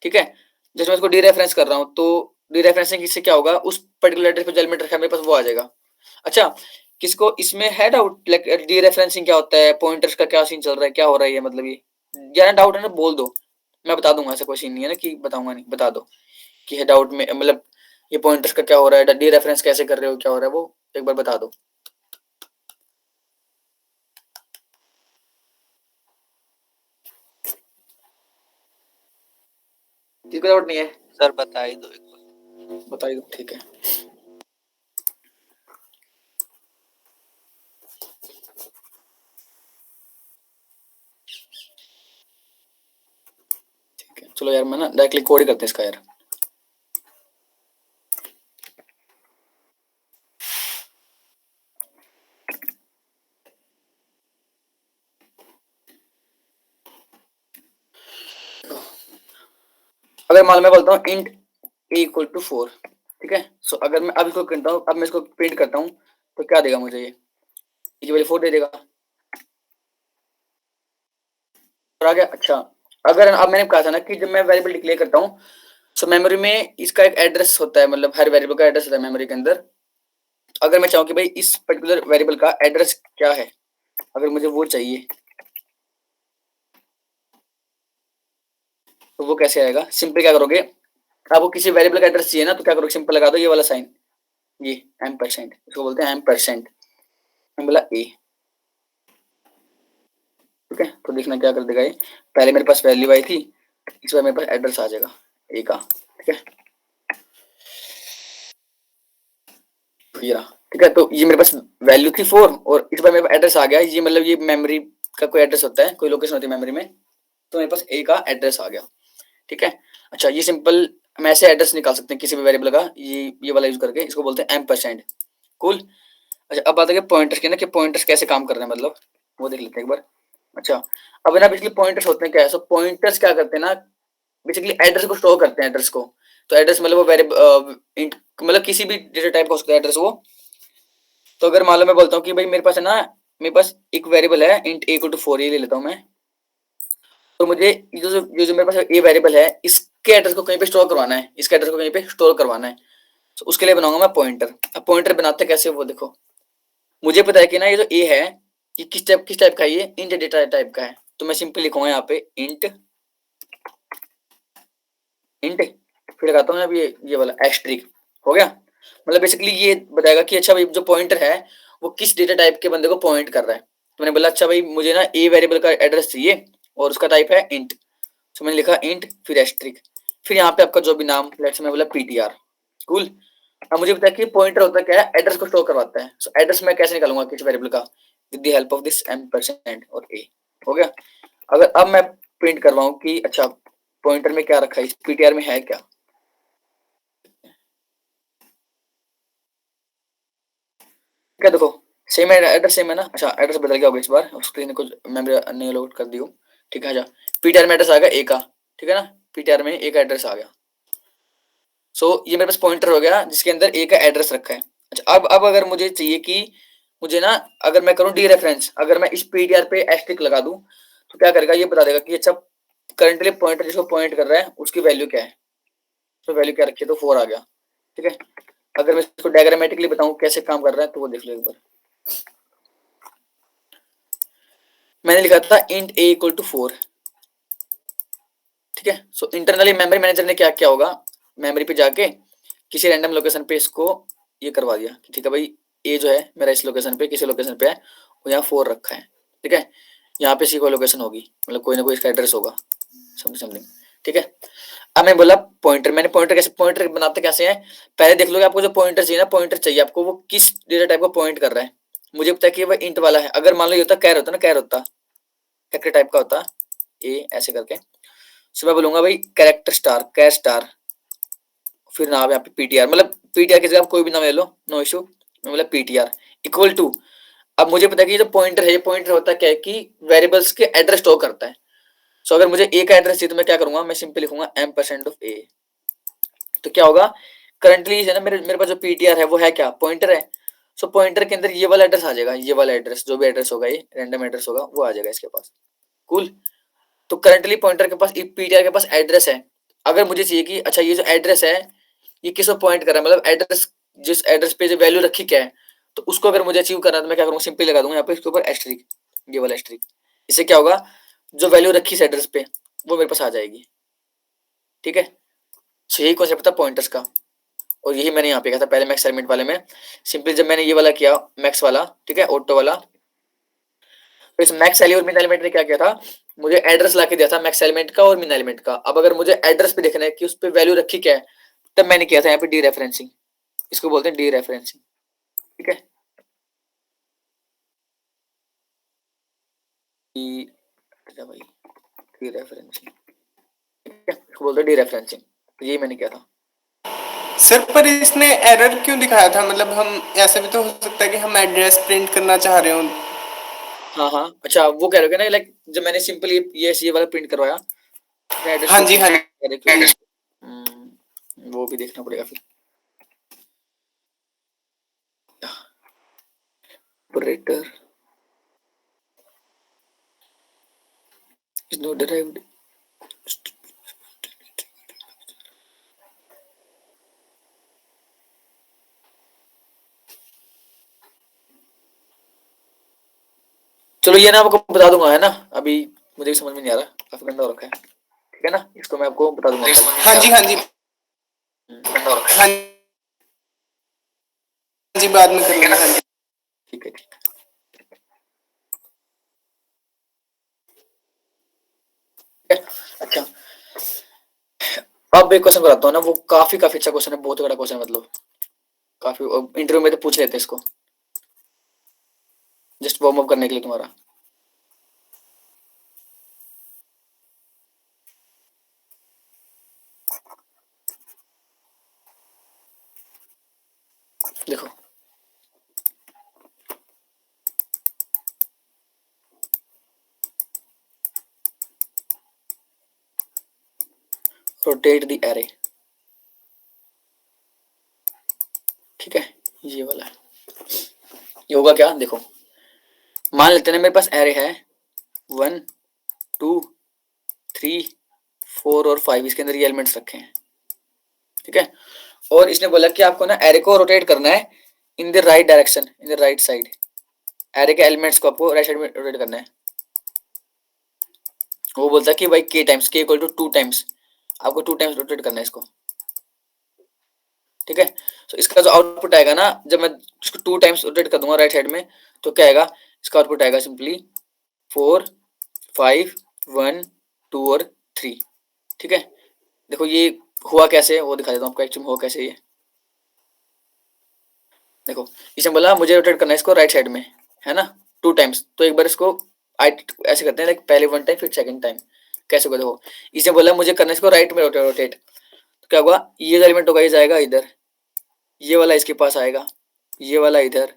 ठीक है? जैसे मैं इसको डीरेफरेंस कर रहा हूँ तो डीरेफरेंसिंग इससे क्या होगा, उस पर्टिकुलर एड्रेस पे जो एलिमेंट रखा है मेरे पास वो आ जाएगा। अच्छा, किसको इसमें है डाउट लाइक डीरेफरेंसिंग क्या होता है, पॉइंटर्स का क्या सीन चल रहा है, क्या हो रहा है ये, मतलब ये ज्यादा डाउट है ना बोल दो, मैं बता दूंगा, ऐसा कोई सीन नहीं है ना कि बताऊंगा नहीं, बता दो कि है डाउट में, मतलब ये पॉइंटर्स का क्या हो रहा है, डीरेफरेंस कैसे कर रहे हो, क्या हो रहा है वो एक बार बता दो। किसको डाउट नहीं है सर बता ही दो एक बार बता ही दो, ठीक है? ठीक है चलो यार, मैं ना डायरेक्टली कोड ही करते हैं इसका यार। अगर मान लो मैं बोलता हूँ इंट ए इक्वल टू 4, ठीक है? सो अगर मैं अब इसको करता हूँ, अब मैं इसको प्रिंट करता हूँ तो क्या देगा मुझे, ये वाली 4 दे देगा और आ गया। अच्छा, अगर अब मैंने कहा था ना कि जब मैं वेरिएबल डिक्लेयर करता हूँ सो मेमोरी में इसका एक एड्रेस होता है, मतलब हर वेरिएबल का एड्रेस होता है मेमोरी के अंदर। अगर मैं चाहूँ कि भाई इस पर्टिकुलर वेरिएबल का एड्रेस क्या है, अगर मुझे वो चाहिए तो वो कैसे आएगा, सिंपल क्या करोगे, आपको किसी वेरिएबल का एड्रेस चाहिए ना तो क्या करोगे, सिंपल लगा दो ये वाला साइन, ये %, इसको बोलते हैं %, मैं बोला ए, ठीक है? तो देखना क्या कर देगा ये, पहले मेरे पास वैल्यू आई थी, इस बार मेरे पास एड्रेस आ जाएगा ए का, ठीक है? ये रहा, ठीक है? तो ये मेरे पास वैल्यू थी 4 और इस बार मेरे पास एड्रेस आ गया, ये मतलब ये मेमोरी का कोई एड्रेस होता है, कोई लोकेशन होती है मेमोरी में, तो मेरे पास ए का एड्रेस आ गया, ठीक है? अच्छा, ये सिंपल हम ऐसे एड्रेस निकाल सकते हैं किसी भी वेरिएबल का, ये वाला यूज करके, इसको बोलते हैं %। कूल। अच्छा, अब बात है पॉइंटर्स की ना, कि पॉइंटर्स कैसे काम कर रहे हैं, मतलब वो देख लेते हैं एक बार। अच्छा, अब ना बेसिकली पॉइंटर्स होते हैं क्या है, सो पॉइंटर्स क्या करते हैं ना, बेसिकली एड्रेस को स्टोर करते हैं, एड्रेस को। तो एड्रेस मतलब वो वेरिएबल मतलब किसी भी डेटा टाइप का हो सकता है एड्रेस वो। तो अगर मान लो मैं बोलता हूँ कि भाई मेरे पास है ना, मेरे पास एक वेरिएबल है इंट ए इक्वल टू 4, ये ले लेता हूँ मैं। तो मुझे ये जो मेरे पास ए वेरिएबल है, इसके एड्रेस को कहीं पे स्टोर करवाना है, इसके एड्रेस को कहीं पे स्टोर करवाना है, तो उसके लिए बनाऊंगा मैं पॉइंटर। अब पॉइंटर बनाते कैसे वो देखो, मुझे पता है कि ना ये जो ए है ये किस टाइप का है, ये इंट डेटा टाइप का है, तो मैं सिंपल लिखूंगा यहाँ पे इंट इंट, फिर लगाता हूँ अभी ये वाला एस्ट्रिक, हो गया। मतलब बेसिकली ये बताएगा कि अच्छा भाई जो पॉइंटर है वो किस डेटा टाइप के बंदे को पॉइंट कर रहा है। तो मैंने बोला अच्छा भाई मुझे ना ए वेरिएबल का एड्रेस चाहिए और उसका टाइप है इंट, तो मैंने लिखा इंट फिर एस्ट्रिक, फिर यहाँ पे आपका जो भी नाम, लेट्स मैं बोला पीटीआर। कूल। अब मुझे पता है कि पॉइंटर होता क्या है, एड्रेस को स्टोर करवाता है। सो एड्रेस मैं कैसे निकालूंगा किसी वेरिएबल का, with the help of this %, और ए, हो गया। अगर अब मैं प्रिंट करवाऊं कि अच्छा पॉइंटर में क्या रखा है, इस पीटीआर में है क्या, क्या देखो सेम एड्रेस सेम है ना। अच्छा, एड्रेस बदल गया होगा इस बार, स्क्रीन को मेमोरी नहीं लोड कर दी हो, ठीक है? अच्छा, पीटीआर में एड्रेस आ गया ए का, ठीक है ना? पीटीआर में ए का एड्रेस आ गया। सो ये मेरे पास पॉइंटर हो गया जिसके अंदर ए का एड्रेस रखा है। अच्छा, अब अगर मुझे चाहिए कि मुझे ना, अगर मैं करूं डी रेफरेंस, अगर मैं इस पीटीआर पे एस्ट्रिक लगा दूं तो क्या करेगा, ये बता देगा कि अच्छा करंटली पॉइंटर जिसको पॉइंट कर रहा है उसकी वैल्यू क्या है, तो वैल्यू क्या रखी है, तो 4 आ गया। ठीक है, अगर मैं इसको डायग्रामेटिकली बताऊं कैसे काम कर रहा है तो वो देख लो एक बार। मैंने लिखा था int a इक्वल टू 4। ठीक है, सो इंटरनली मेमोरी मैनेजर ने क्या किया होगा, मेमोरी पे जाके किसी रैंडम लोकेशन पे इसको ये करवा दिया कि ठीक है भाई ए जो है मेरा इस लोकेशन पे किसी लोकेशन पे है, वो यहाँ 4 रखा है। ठीक है, यहाँ पे सी कोई लोकेशन होगी, मतलब कोई ना कोई इसका एड्रेस होगा, समथिंग। ठीक है, अब मैं बोला पॉइंटर, मैंने पॉइंटर कैसे, पॉइंटर बनाते कैसे हैं, पहले देख लो कि आपको जो पॉइंटर चाहिए ना, पॉइंटर चाहिए आपको वो किस डेटा टाइप का पॉइंट कर रहा है। मुझे पता है कि वो इंट वाला है, अगर मान लो ये होता कैर होता ना, कैर होता कैरेक्टर टाइप का होता ए ऐसे करके, सो मैं बोलूंगा भाई कैरेक्टर स्टार, कैर स्टार, फिर नाम यहाँ पे पीटीआर, मतलब पीटीआर की जगह आप कोई भी नाम ले लो, नो इशू, मैं बोला पीटीआर इक्वल टू। अब मुझे पता है कि ये जो पॉइंटर है, ये पॉइंटर होता क्या है कि वेरिएबल्स के एड्रेस स्टोर करता है। सो अगर मुझे ए का एड्रेस चाहिए तो मैं क्या करूंगा, मैं सिंपली लिखूंगा m% ऑफ ए। तो क्या होगा, करंटली है ना मेरे पास जो पीटीआर है वो है क्या, पॉइंटर है। सो पॉइंटर के अंदर ये वाला एड्रेस आ जाएगा, ये वाला एड्रेस जो भी एड्रेस होगा, ये रैंडम एड्रेस होगा वो आ जाएगा इसके पास। कूल, तो करंटली पॉइंटर के पास, पीटीआर के पास एड्रेस है। अगर मुझे चाहिए कि अच्छा ये जो एड्रेस है ये किस पॉइंट कर रहा है, मतलब एड्रेस जिस एड्रेस पे जो वैल्यू रखी क्या है, तो उसको अगर मुझे अचीव करना है तो मैं क्या करूंगा, सिंपली लगा दूंगा यहाँ पे इसके ऊपर एस्ट्रिक, ये वाला एस्ट्रिक। इससे क्या होगा, जो वैल्यू रखी इस एड्रेस पे वो मेरे पास आ जाएगी। ठीक है, सो यही कॉन्सेप्ट था पॉइंटर्स का, और यही मैंने यहाँ पे कहा था पहले मैक्स एलिमेंट वाले में। सिंपली जब मैंने ये वाला किया मैक्स वाला, ठीक है, ऑटो वाला, तो इस मैक्स एलिमेंट और मिन एलिमेंट ने क्या किया था, मुझे एड्रेस ला के दिया था मैक्स एलिमेंट का और मिन एलिमेंट का। अब अगर मुझे एड्रेस पे देखना है कि उस पर वैल्यू रखी क्या है, तब मैंने किया था यहाँ पे डी रेफरेंसिंग, इसको बोलते हैं डी रेफरेंसिंग। ठीक है, भाई डी रेफरेंसिंग, ठीक है, इसको बोलते हैं डी रेफरेंसिंग, तो यही मैंने किया था। सर पर इसने एरर क्यों दिखाया था, मतलब हम ऐसा भी तो हो सकता है कि हम एड्रेस प्रिंट करना चाह रहे हो। हाँ हाँ, अच्छा वो कह रहे हो ना, लाइक जब मैंने सिंपली ये वाला प्रिंट करवाया, एड्रेस हाँ जी हाँ जी। वो भी देखना पड़ेगा फिर। Operator is not derived. चलो ये ना आपको बता दूंगा, है ना, अभी मुझे भी समझ में नहीं आ रहा, काफी गंदा हो रखा है। ठीक है ना, इसको मैं आपको बता दूंगा। हाँ जी हाँ जी गंदा हो रखा है। हाँ जी, बाद में कर लेना। हाँ जी ठीक है, अच्छा अब एक क्वेश्चन कराता हूँ ना, वो काफी अच्छा क्वेश्चन है, बहुत बड़ा क्वेश्चन है, मतलब काफी इंटरव्यू में तो पूछ लेते इसको, जस्ट वार्म अप करने के लिए तुम्हारा। देखो रोटेट द एरे, ठीक है, ये वाला है, ये होगा क्या, देखो मान लेते हैं मेरे पास एरे है 1 2 3 4 और 5, इसके अंदर ये एलिमेंट्स रखे हैं। ठीक है, और इसने बोला कि आपको ना एरे को रोटेट करना है in the right direction, in the right side, array के एलिमेंट्स को आपको राइट साइड में रोटेट करना है। वो बोलता है कि भाई के टाइम्स, के इक्वल टू 2 टाइम्स, आपको 2 टाइम्स रोटेट करना है इसको। ठीक है, तो इसका जो आउटपुट आएगा ना, जब मैं इसको 2 टाइम्स रोटेट कर दूंगा राइट साइड में, तो क्या आएगा, इसका आउटपुट आएगा सिंपली 4 5 1 2 और 3। ठीक है, देखो ये हुआ कैसे, वो दिखा देता हूँ आपको एक्चुअली हुआ कैसे ये। देखो इसने बोला मुझे रोटेट करना है इसको राइट साइड में, है ना, 2 टाइम्स, तो एक बार इसको ऐसे करते हैं, लाइक पहले 1 टाइम फिर सेकंड टाइम, कैसे होगा देखो, इसने बोला मुझे करना है इसको राइट में रोटेट, तो क्या होगा, ये एलिमेंट होगा, ये जाएगा इधर, ये वाला इसके पास आएगा, ये वाला इधर,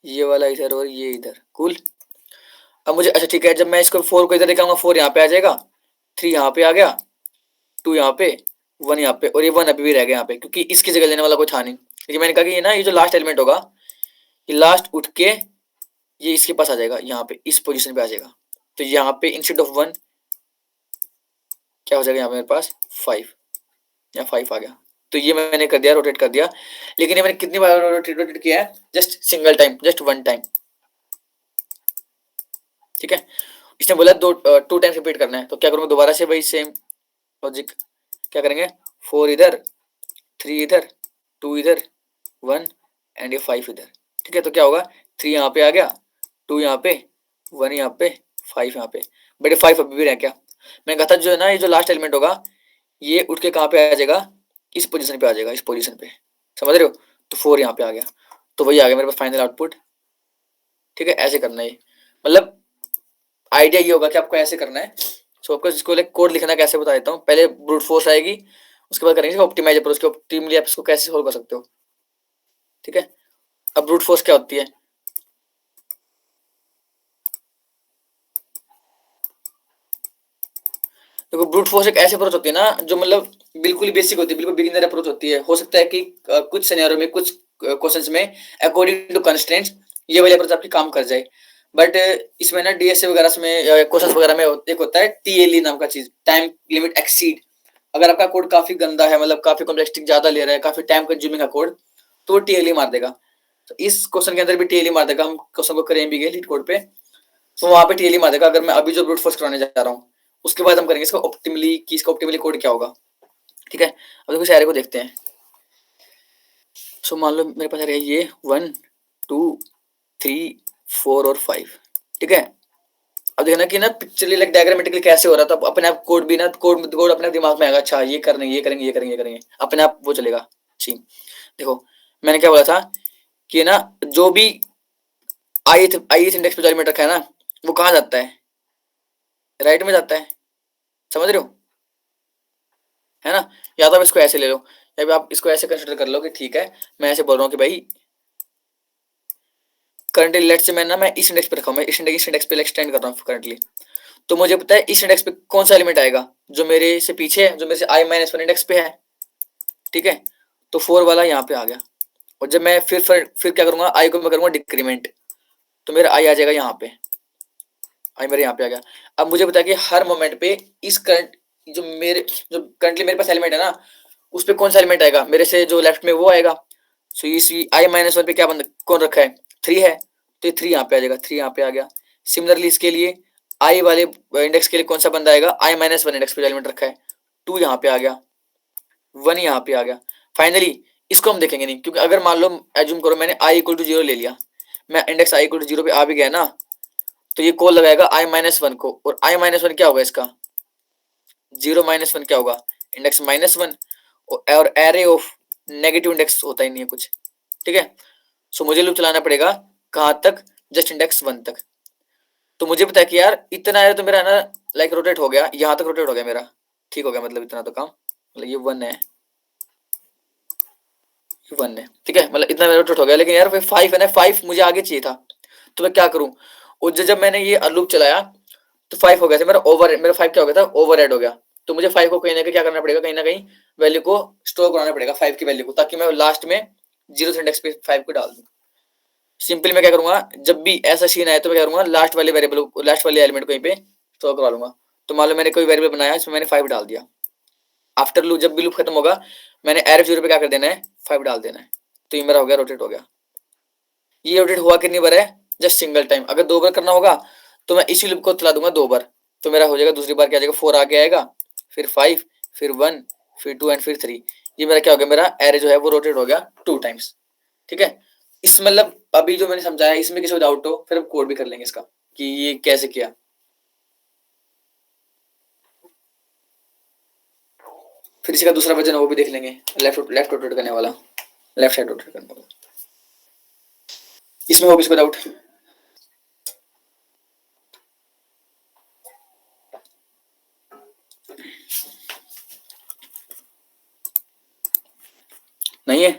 ये वाला इधर और ये इधर। कूल, अब मुझे अच्छा ठीक है, जब मैं इसको 4 को इधर लेकर आऊंगा, 4 यहाँ पे आ जाएगा, 3 यहाँ पे आ गया, 2 यहाँ पे, 1 यहाँ पे, और ये 1 अभी भी रह गया यहाँ पे, क्योंकि इसकी जगह लेने वाला कोई था नहीं। लेकिन मैंने कहा कि ये ना, ये जो लास्ट एलिमेंट होगा, ये लास्ट उठ के ये इसके पास आ जाएगा, यहाँ पे इस पोजीशन पे आ जाएगा, तो यहाँ पे इंस्टेड ऑफ 1 क्या हो जाएगा यहाँ पे मेरे पास 5, या 5 आ गया। तो ये मैंने कर दिया, रोटेट कर दिया। लेकिन ये मैंने कितनी बार रोटेट किया है? Just single time, just one time, ठीक है। इसने बोला 2 टाइम्स रिपीट करना है, तो क्या करूँगा दोबारा से वही सेम लॉजिक, क्या करेंगे 4 इधर, 3 इधर, 2 इधर, 1 एंड ये 5 इधर, ठीक है। तो क्या होगा 3 यहाँ पे आ गया, 2 यहाँ पे, 1 यहाँ पे, 5 यहाँ पे। बट 5 अभी भी रह गया। मैंने कहा था जो है ना, ये जो लास्ट एलिमेंट होगा ये उठ के कहाँ पे आ जाएगा, इस पोजीशन पे आ जाएगा, इस पोजीशन पे, समझ रहे हो। तो 4 यहाँ पे आ गया, तो वही आ गया मेरे पास फाइनल आउटपुट, ठीक है। ऐसे करना है, मतलब आइडिया ये होगा कि आपको ऐसे करना है। सो आपको इसको लाइक कोड लिखना कैसे बता देता हूँ। पहले ब्रूट फोर्स आएगी, उसके बाद करेंगे ऑप्टिमाइज अप्रोच के, ऑप्टिमली आप इसको कैसे सोल्व कर सकते हो, ठीक है। अब ब्रूट फोर्स क्या होती है, देखो ब्रूट फोर्स एक ऐसी अप्रोच होती है ना जो मतलब बिल्कुल ही बेसिक होती है, बिल्कुल बिगिनर अप्रोच होती है। हो सकता है कि कुछ सिनेरियो में, कुछ क्वेश्चंस में अकॉर्डिंग टू कंस्ट्रेंट्स ये वाली अप्रोच आपकी काम कर जाए। बट इसमें ना डीएसए वगैरह में, क्वेश्चंस वगैरह में एक होता है टीएलई नाम का चीज, टाइम लिमिट एक्सीड। अगर आपका कोड काफी गंदा है, मतलब काफी कॉम्प्लेक्सिटी ज्यादा ले रहा है, काफी टाइम कंज्यूमिंग है कोड, तो टीएलई मार देगा। तो इस क्वेश्चन के अंदर भी टीएलई मार देगा। हम क्वेश्चन को करें भी गए लीड कोड पे, तो वहां पे टीएलई मार देगा। अगर मैं अभी जो ब्रूट फोर्स कराने जा रहा हूँ, उसके बाद हम करेंगे इसका ऑप्टिमली, कि इसका ऑप्टिमली कोड क्या होगा, ठीक है। अब देखो इस एरे को देखते हैं। सो मान लो मेरे पास एरे है ये 1 2 3 4 और 5, ठीक है। अब देखना कि ना पिक्चरली लाइक डायग्रामेटिकली कैसे हो रहा था, अपने आप कोड भी ना, कोड अपने दिमाग में आएगा, अच्छा ये करने, ये करेंगे, ये करेंगे, ये करेंगे, अपने आप वो चलेगा। ठीक, देखो मैंने क्या बोला था कि ना जो भी ith इंडेक्स पे जो एलिमेंट रखा है ना, वो कहाँ जाता है, राइट में जाता है, समझ रहे हो, है ना। या तो आप इसको ऐसे ले लो, या फिर आप इसको ऐसे कंसिडर कर लो कि ठीक है, मैं ऐसे बोल रहा हूँ कि भाई करंटली लेट से मैं इस इंडेक्स पे रखा हूँ, मैं इस इंडेक्स पे एक्सटेंड कर रहा हूँ करंटली। तो मुझे पता है इस इंडेक्स पे कौन सा एलिमेंट आएगा जो मेरे से पीछे है, जो मेरे से i-1 इंडेक्स पे है, ठीक है। तो 4 वाला यहाँ पे आ गया, और जब मैं फिर क्या करूंगा, आई को मैं करूंगा डिक्रीमेंट, तो मेरा आई आ जाएगा यहाँ पे, आई मेरे यहाँ पे आ गया। अब मुझे पता है कि हर मोमेंट पे इस करंट जो करंटली मेरे पास एलिमेंट है ना, उस पे कौन सा एलिमेंट आएगा, मेरे से जो लेफ्ट में वो आएगा। सो इस i-1 पे क्या कौन रखा है, 3 है, तो ये 3 यहाँ पे आ जाएगा, 3 यहाँ पे आ गया। सिमिलरली इसके लिए आई वाले इंडेक्स के लिए कौन सा बंदा आएगा, i-1 इंडेक्स पे एलिमेंट रखा है, 2 यहाँ पे आ गया, 1 यहाँ पे आ गया। फाइनली इसको हम देखेंगे नहीं, क्योंकि अगर मान लो एज्यूम करो मैंने i इक्वल टू 0 ले लिया, मैं इंडेक्स i इक्वल टू 0 पे आ भी गया ना, तो ये कॉल लगाएगा i-1 को, और i-1 क्या होगा इसका, 0-1 क्या होगा, इंडेक्स -1, और एरे ऑफ नेगेटिव इंडेक्स होता ही नहीं है कुछ, ठीक है। सो मुझे लूप चलाना पड़ेगा कहाँ तक, जस्ट इंडेक्स 1 तक। तो मुझे पता है कि यार इतना है तो मेरा ना लाइक रोटेट हो गया, यहाँ तक रोटेट हो गया मेरा, ठीक हो गया, मतलब इतना तो काम, मतलब ये 1 है, 1 है, ठीक है, मतलब इतना मेरा रोटेट हो गया। लेकिन यार 5 है ना, 5 मुझे आगे चाहिए था, तो मैं क्या करूँ। और जब मैंने ये लूप चलाया तो 5 हो गया था मेरा 5 क्या हो गया था, ओवरहेड हो गया। तो मुझे 5 को कहीं ना कहीं क्या करना पड़ेगा, कहीं ना कहीं वैल्यू को स्टोर कराना पड़ेगा, 5 की वैल्यू को, ताकि मैं लास्ट में 0 इंडेक्स पे 5 को डाल दूँ। सिंपली मैं क्या करूंगा, जब भी ऐसा सीन आए तो मैं क्या करूंगा, लास्ट वाले वेरिएबल, लास्ट वाले एलिमेंट को यहीं पे स्टोर करवा लूंगा। तो मान लो मैंने कोई वेरिएबल बनाया, इसमें मैंने 5 डाल दिया, आफ्टर लूप जब भी लूप खत्म होगा, मैंने एरफ 0 पे क्या कर देना है, 5 डाल देना है। तो ये मेरा हो गया, रोटेट हो गया। ये रोटेट हुआ कितनी बार है, जस्ट सिंगल टाइम। अगर 2 बार करना होगा तो मैं इसी लूप को चला दूंगा 2 बार, तो मेरा हो जाएगा, दूसरी बार क्या आ जाएगा, 4 आगे आएगा, फिर 5, फिर 1, फिर 2 एंड फिर 3। ये मेरा क्या हो गया, मेरा एरे जो है वो रोटेट हो गया 2 टाइम्स, ठीक है। इस मतलब अभी जो मैंने समझाया, इसमें किसी को डाउट हो फिर हम कोड भी कर लेंगे इसका कि ये कैसे किया। फिर इसका दूसरा वर्जन है वो भी देख लेंगे, लेफ्ट रोटेट करने वाला, लेफ्ट साइड रोटेट करने वाला। इसमें हो किसको डाउट, नहीं है।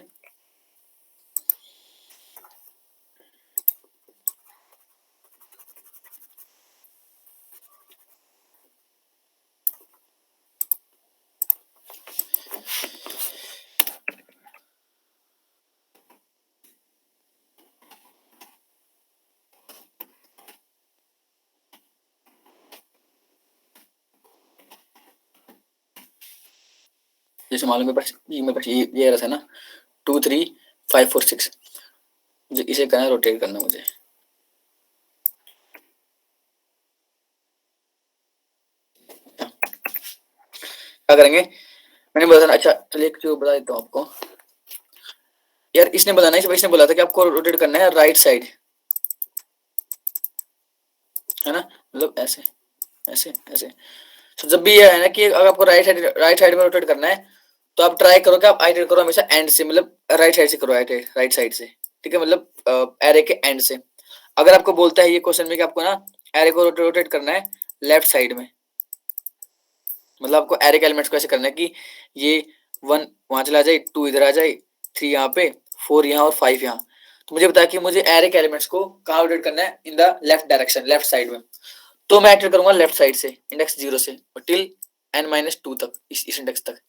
जैसे मान लो मेरे पास ये एरर है ना 2 3 5 4 6, मुझे इसे करना है, रोटेट करना है मुझे। क्या करेंगे, मैंने बोला था ना, अच्छा चलिए एक चीज बता देता हूँ आपको यार, इसने बताना है, इसने बोला था कि आपको रोटेट करना है राइट साइड, है ना, मतलब ऐसे ऐसे ऐसे। तो जब भी ये है ना कि अगर आपको राइट साइड में रोटेट करना है, तो आप ट्राई करो कि आप आइटरेट करो हमेशा एंड से, मतलब राइट साइड से करो, राइट साइड से, ठीक है, मतलब एरे के एंड से। अगर आपको बोलता है ये क्वेश्चन में कि आपको ना एरे को रोटेट करना है लेफ्ट साइड में, मतलब आपको एरे के एलिमेंट्स को ऐसे करना है कि ये 1 वहां चला जाए, 2 इधर आ जाए, 3 यहाँ पे, 4 यहाँ और 5 यहाँ। तो मुझे बताया कि मुझे एरे के एलिमेंट्स को कहाँ रोटेट करना है, in the left direction, left side में। तो मैं एंटर करूंगा लेफ्ट साइड से, इंडेक्स 0 से और टिल n-2 तक, इस इंडेक्स तक,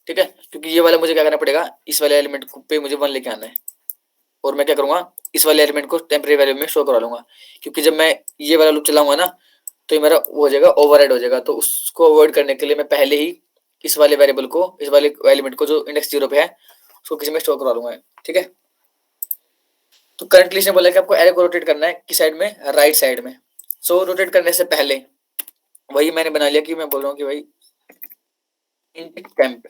ठीक है, क्योंकि ये वाला मुझे क्या करना पड़ेगा, इस वाले एलिमेंट पे मुझे 1 लेके आना है, और मैं क्या करूंगा, इस वाले एलिमेंट को टेम्परेरी वैल्यू में शो करा लूंगा, क्योंकि जब मैं ये वाला लूप चलाऊंगा ना, तो ये मेरा वो हो जाएगा, ओवरराइड हो जाएगा। तो उसको अवॉइड करने के लिए मैं पहले ही इस वाले वेरिएबल को, इस वाले एलिमेंट को जो इंडेक्स 0 पे है, उसको किसी में स्टोर करवा लूंगा, ठीक है। तो करंटली इसने बोला कि आपको एरे को रोटेट करना है किस साइड में, राइट साइड में। सो रोटेट करने से पहले वही मैंने बना लिया कि मैं बोल रहा हूँ कि भाई इंट टेम्प,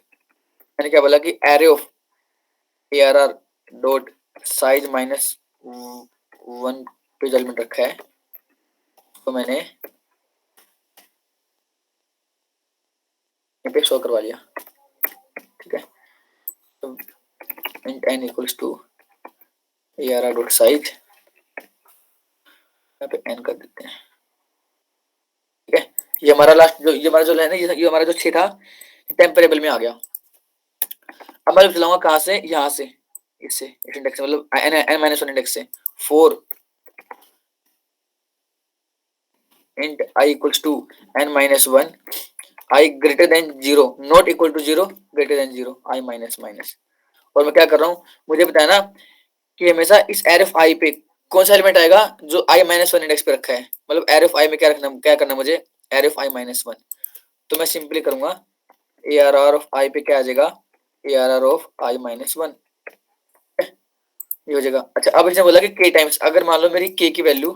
मैंने क्या बोला कि array of ARR dot size minus 1 page element रखा है, तो मैंने यहाँ पे शो करवा लिया, ठीक है। तो int n equals to ARR dot size, यहाँ पे n कर देते हैं, ठीक है। ये हमारा लास्ट जो, ये हमारा जो है ना, ये हमारा जो 6 था, टेम्परेबल में आ गया। अब मैं चलाऊंगा कहाँ से, यहाँ से, इससे, इस इंडेक्स से, मतलब n-1 इंडेक्स से 4 int I equals to n-1, I greater than 0, not equal to 0, greater than 0, I minus minus. और मैं क्या कर रहा हूँ, मुझे बताया ना कि हमेशा इस एरे ऑफ आई पे कौन सा एलिमेंट आएगा जो i-1 इंडेक्स पे रखा है, मतलब एरे ऑफ आई में क्या रखना, क्या करना मुझे, एरे ऑफ i-1। तो मैं सिंपली करूंगा ARR ऑफ आई पे क्या आ जाएगा, ARR ऑफ i-1, ये हो जाएगा। अच्छा अब इसने बोला कि k टाइम्स, अगर मान लो मेरी k की वैल्यू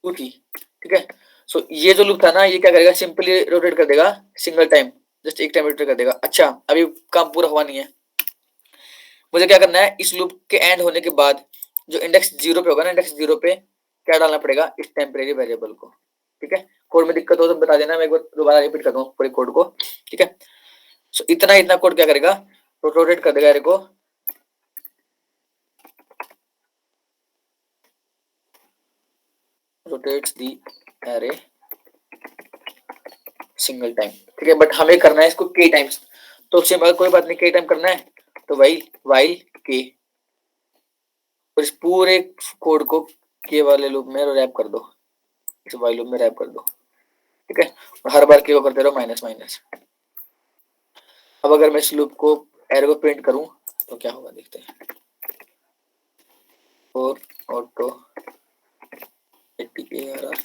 2 थी, ठीक है, सो ये जो लूप था ना, ये क्या करेगा, सिंपली रोटेट कर देगा सिंगल टाइम, जस्ट एक टाइम रोटेट कर देगा। अच्छा अभी काम पूरा हुआ नहीं है, मुझे क्या करना है, इस लूप के एंड होने के बाद जो इंडेक्स 0 पे होगा ना, इंडेक्स 0 पे क्या डालना पड़ेगा, इस टेम्परेरी वेरिएबल को, ठीक है। कोड में दिक्कत हो तो बता देना, मैं एक बार दोबारा रिपीट कर दूँ पूरे कोड को, ठीक है। सो इतना कोड क्या करेगा, रोटेट कर देगा एरे को, रोटेट्स दी एरे सिंगल टाइम, ठीक है। बट हमें करना है इसको k टाइम्स, तो सिंपल कोई बात नहीं, k टाइम करना है, तो वाइल k, और इस पूरे कोड को k वाले लूप में रैप कर दो, इस वाइल लूप में रैप कर दो, ठीक है, और हर बार k को करते रहो माइनस माइनस। अब अगर मैं इस लूप को एरे को प्रिंट करूं तो क्या होगा, देखते हैं, और ऑटो ARR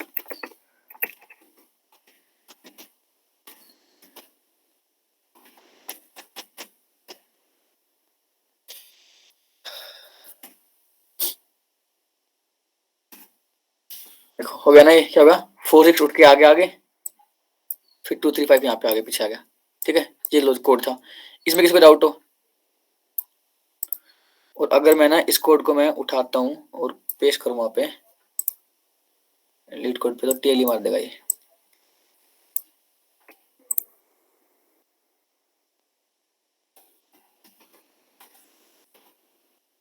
देखो हो गया ना, ये क्या होगा, 4 6 उठ के आगे आगे, फिर 2 3 5 यहाँ पे आगे पीछे आ गया, ठीक है। ये लो कोड था, इसमें किसी को डाउट हो। और अगर मैं ना इस कोड को मैं उठाता हूँ और पेस्ट करूँ वहाँ पे लीड कोड पे, तो टेल ही मार देगा ये,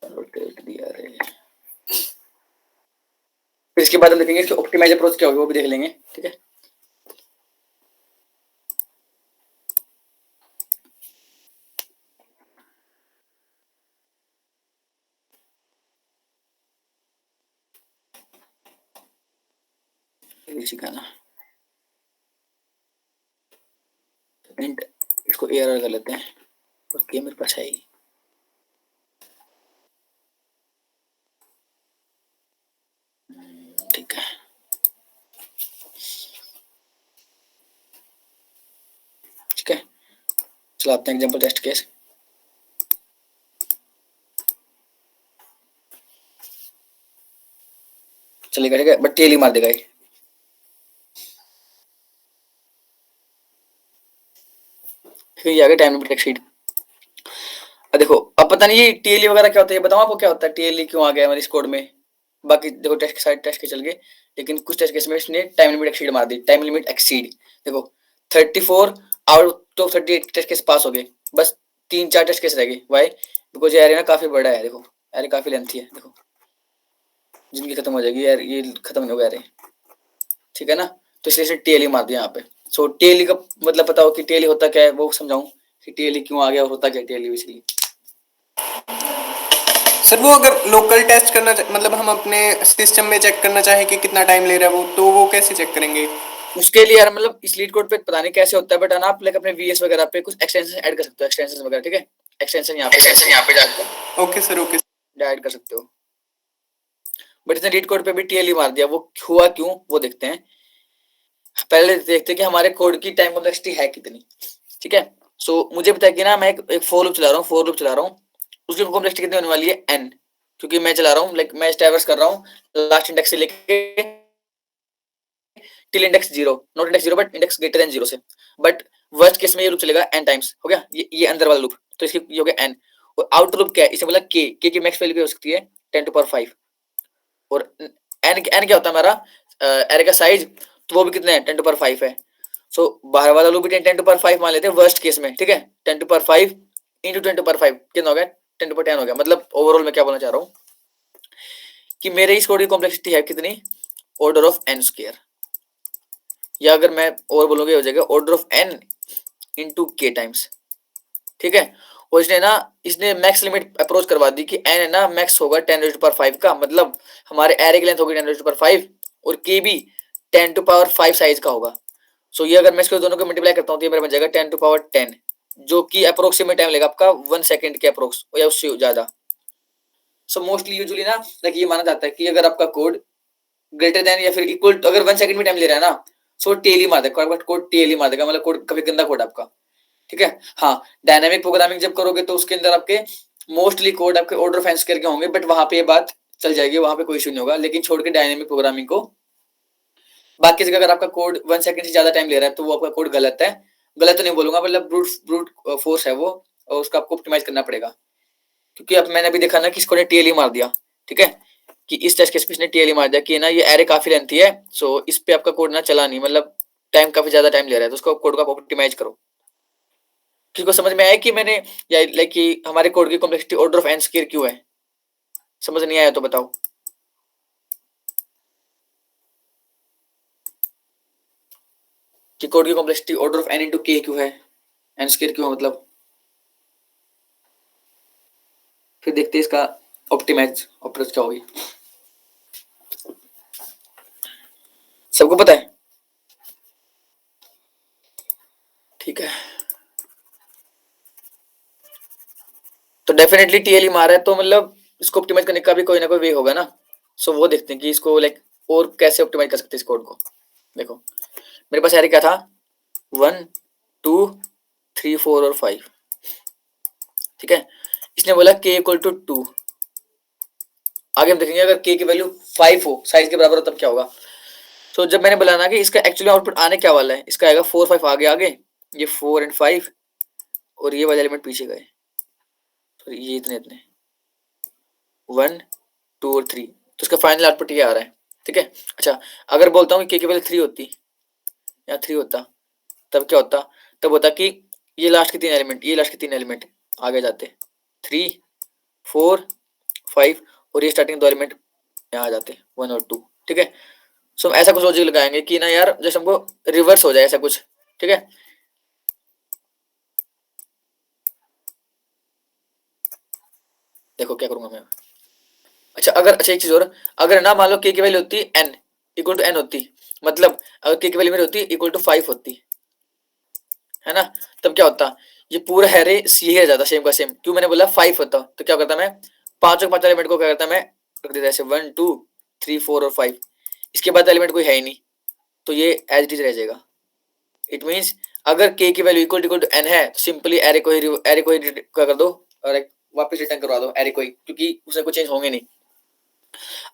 रोटेट दिया रे। फिर इसके बाद हम देखेंगे इसकी ऑप्टिमाइज अप्रोच क्या होगी, वो भी देख लेंगे, ठीक है। ये सिखाना, इंट इसको ARR कर लेते हैं, और के मेरे पास है ही, ठीक है। ठीक है, चलाते हैं एग्जांपल टेस्ट केस। चलेगा, ठीक है, बट टेल ही मार देगा ये। फिर ये आ गया टाइम लिमिट एक्सीड। अब देखो, अब पता नहीं ये टीएलई वगैरह क्या होता है, ये बताऊं आपको क्या होता है, टीएलई क्यों आ गया हमारे इस कोड में। बाकी देखो टेस्ट के साइड टेस्ट के चल गए, लेकिन कुछ टेस्ट केस में इसने टाइम लिमिट एक्सीड मार दी। टाइम लिमिट एक्सीड, देखो 34 आउट ऑफ 38 टेस्ट केस पास हो गए, बस 3-4 टेस्ट केस रह गए। वाई? बिकॉज ये एरिया ना काफी बड़ा है, देखो एरिया काफी लेंथी है, देखो जिंदगी खत्म हो जाएगी यार, ये खत्म नहीं होगा एरिया, ठीक है ना। तो इसलिए इसे टीएलई मार दिया यहाँ पे। सो टीएलई का मतलब पता हो कि टीएलई होता क्या है, वो समझाऊं कि टीएलई क्यों आ गया और होता क्या टीएलई बेसिकली। सर वो अगर लोकल टेस्ट करना मतलब हम अपने सिस्टम में चेक करना चाहें कि कितना टाइम ले रहा है वो, तो वो कैसे चेक करेंगे? उसके लिए यार मतलब इस लीड कोड पे पता नहीं कैसे होता है, बट ना आप लाइक अपने वीएस वगैरह पे कुछ एक्सटेंशन ऐड कर सकते हो, एक्सटेंशन वगैरह, ठीक है। एक्सटेंशन यहाँ पे जाकर ओके सर, ओके। ऐड कर सकते हो। बट इसने लीड कोड पे भी टीएलई मार दिया, वो हुआ क्यों वो देखते हैं। पहले देखते हैं कि हमारे कोड की टाइम कॉम्प्लेक्सिटी है कितनी, ठीक है। सो मुझे पता है कि ना मैं एक फॉर लूप चला रहा हूँ, उसकी कॉम्प्लेक्सिटी कितनी होने वाली है n, क्योंकि मैं चला रहा हूँ लाइक मैं ट्रैवर्स कर रहा हूँ लास्ट इंडेक्स से लेके till index 0, not index 0 but index greater than 0 से। बट वर्स्ट केस में ये लूप चलेगा n टाइम्स, हो गया ये अंदर वाला लूप, तो इसकी ये हो गया n। और आउटर लूप क्या है, इसे बोला k की मैक्स वैल्यू हो सकती है 10⁵, और n क्या होता है हमारा एरे का साइज, तो वो भी कितना है 10⁵ है। सो बाहर वाला लूप भी 10⁵ मान लेते हैं वर्स्ट केस में, ठीक है। 10⁵ इंटू 10⁵ कितना हो गया 10⁻10 हो गया। मतलब ओवरऑल मैं क्या बोलना चाह रहा हूँ कि मेरे इस कोड की कॉम्प्लेक्सिटी है कितनी, ऑर्डर ऑफ n स्क्वायर, या अगर मैं और बोलूंगा हो जाएगा order of n into k times, ठीक है। और इसने मैक्स लिमिट अप्रोच करवा दी कि n है ना मैक्स होगा 10⁵ का, मतलब हमारे एरे की लेंथ होगी 10⁵ और k भी 10⁵ साइज का होगा। सो ये अगर मैं इसको दोनों को मल्टीप्लाई करता हूँ तो ये मेरा बन जाएगा 10⁻10, जो कि अप्रोक्सीमेट टाइम लेगा आपका 1 सेकंड के अप्रोक्स या उससे ज्यादा। सो मोस्टली यूजुअली ना लाइक ये माना जाता है कि अगर आपका कोड ग्रेटर देन या फिर इक्वल अगर 1 सेकंड में टाइम ले रहा है ना, सो टेल मार देगा, कोड टेल ही मार देगा, मतलब कोड कभी गंदा कोड आपका, ठीक है। हाँ, डायनामिक प्रोग्रामिंग जब करोगे तो उसके अंदर आपके मोस्टली कोड आपके ऑर्डर ऑफ n स्क्वायर के होंगे, बट वहां पे ये बात चल जाएगी, वहां पे कोई इशू नहीं होगा। लेकिन छोड़ के डायनामिक प्रोग्रामिंग को, बाकी जगह अगर आपका कोड 1 सेकंड से ज्यादा टाइम ले रहा है तो वो आपका कोड गलत है। गलत तो नहीं बोलूंगा, मतलब ब्रूट फोर्स है वो, और उसका आपको ऑप्टिमाइज करना पड़ेगा। क्योंकि अब मैंने अभी देखा ना कि इसको ने टीएलई मार दिया, ठीक है, कि इस टेस्ट केस पे इसने टीएलई मार दिया कि ना ये एरे काफी लेंथी है, सो इस पे आपका कोड ना चला नहीं, मतलब टाइम काफी ज्यादा टाइम ले रहा है, तो उसको कोड को ऑप्टिमाइज करो। किसी को समझ में आया कि मैंने या लाइक कि हमारे कोड की complexity order of n square क्यों है? समझ नहीं आया तो बताओ। कि कोड की complexity order of n into k क्यों है, n स्क्वायर क्यों है मतलब। फिर देखते हैं इसका ऑप्टिमाइज अप्रोच क्या होगी। सबको पता है, ठीक है। तो डेफिनेटली टीएलई मारा है, तो मतलब इसको ऑप्टिमाइज करने का भी कोई ना कोई वे होगा ना। सो वो देखते हैं कि इसको लाइक और कैसे ऑप्टिमाइज कर सकते हैं इस कोड को। देखो मेरे पास एरे क्या था 1 2 3 4 और 5, ठीक है। इसने बोला k इक्वल टू 2, आगे हम देखेंगे अगर k की वैल्यू 5 हो साइज के बराबर हो तब क्या होगा। तो जब मैंने बोला ना कि इसका एक्चुअली आउटपुट आने क्या वाला है, इसका आएगा 4 5 आगे ये 4 एंड 5 और ये वाले एलिमेंट पीछे गए, तो ये इतने 1 2 और 3, तो इसका फाइनल आउटपुट ये आ रहा है, ठीक है। अच्छा अगर बोलता हूँ कि k की वैल्यू 3 होती या 3 होता तब क्या होता, तब होता कि ये लास्ट के 3 एलिमेंट आगे जाते 3 4 5 और ये स्टार्टिंग 2 एलिमेंट यहाँ आ जाते 1 और 2, ठीक है। सो ऐसा कुछ लॉजिक लगाएंगे कि ना यार जैसे हमको रिवर्स हो जाए ऐसा कुछ, ठीक है। देखो क्या करूंगा मैं। अच्छा एक चीज और, अगर ना मान लो k की वैल्यू होती n इक्वल टू n होती, मतलब अगर k की वैल्यू मेरी होती इक्वल टू 5 होती है ना, तब क्या होता, ये पूरा हैरे सी है ज्यादा सेम का सेम। क्यों मैंने बोला 5 होता, तो क्या करता मैं पांचों 5 एलिमेंट को क्या करता मैं रख देता ऐसे 1 2 3 4 और 5, इसके बाद एलिमेंट कोई है ही नहीं, तो ये एज इट इज रह जाएगा। इट मीन्स अगर k की वैल्यू इक्वल टू n है तो सिंपली एरे को ही क्या कर दो और वापस रिटर्न करवा दो एरे को ही, क्योंकि उसमें कोई चेंज होंगे नहीं।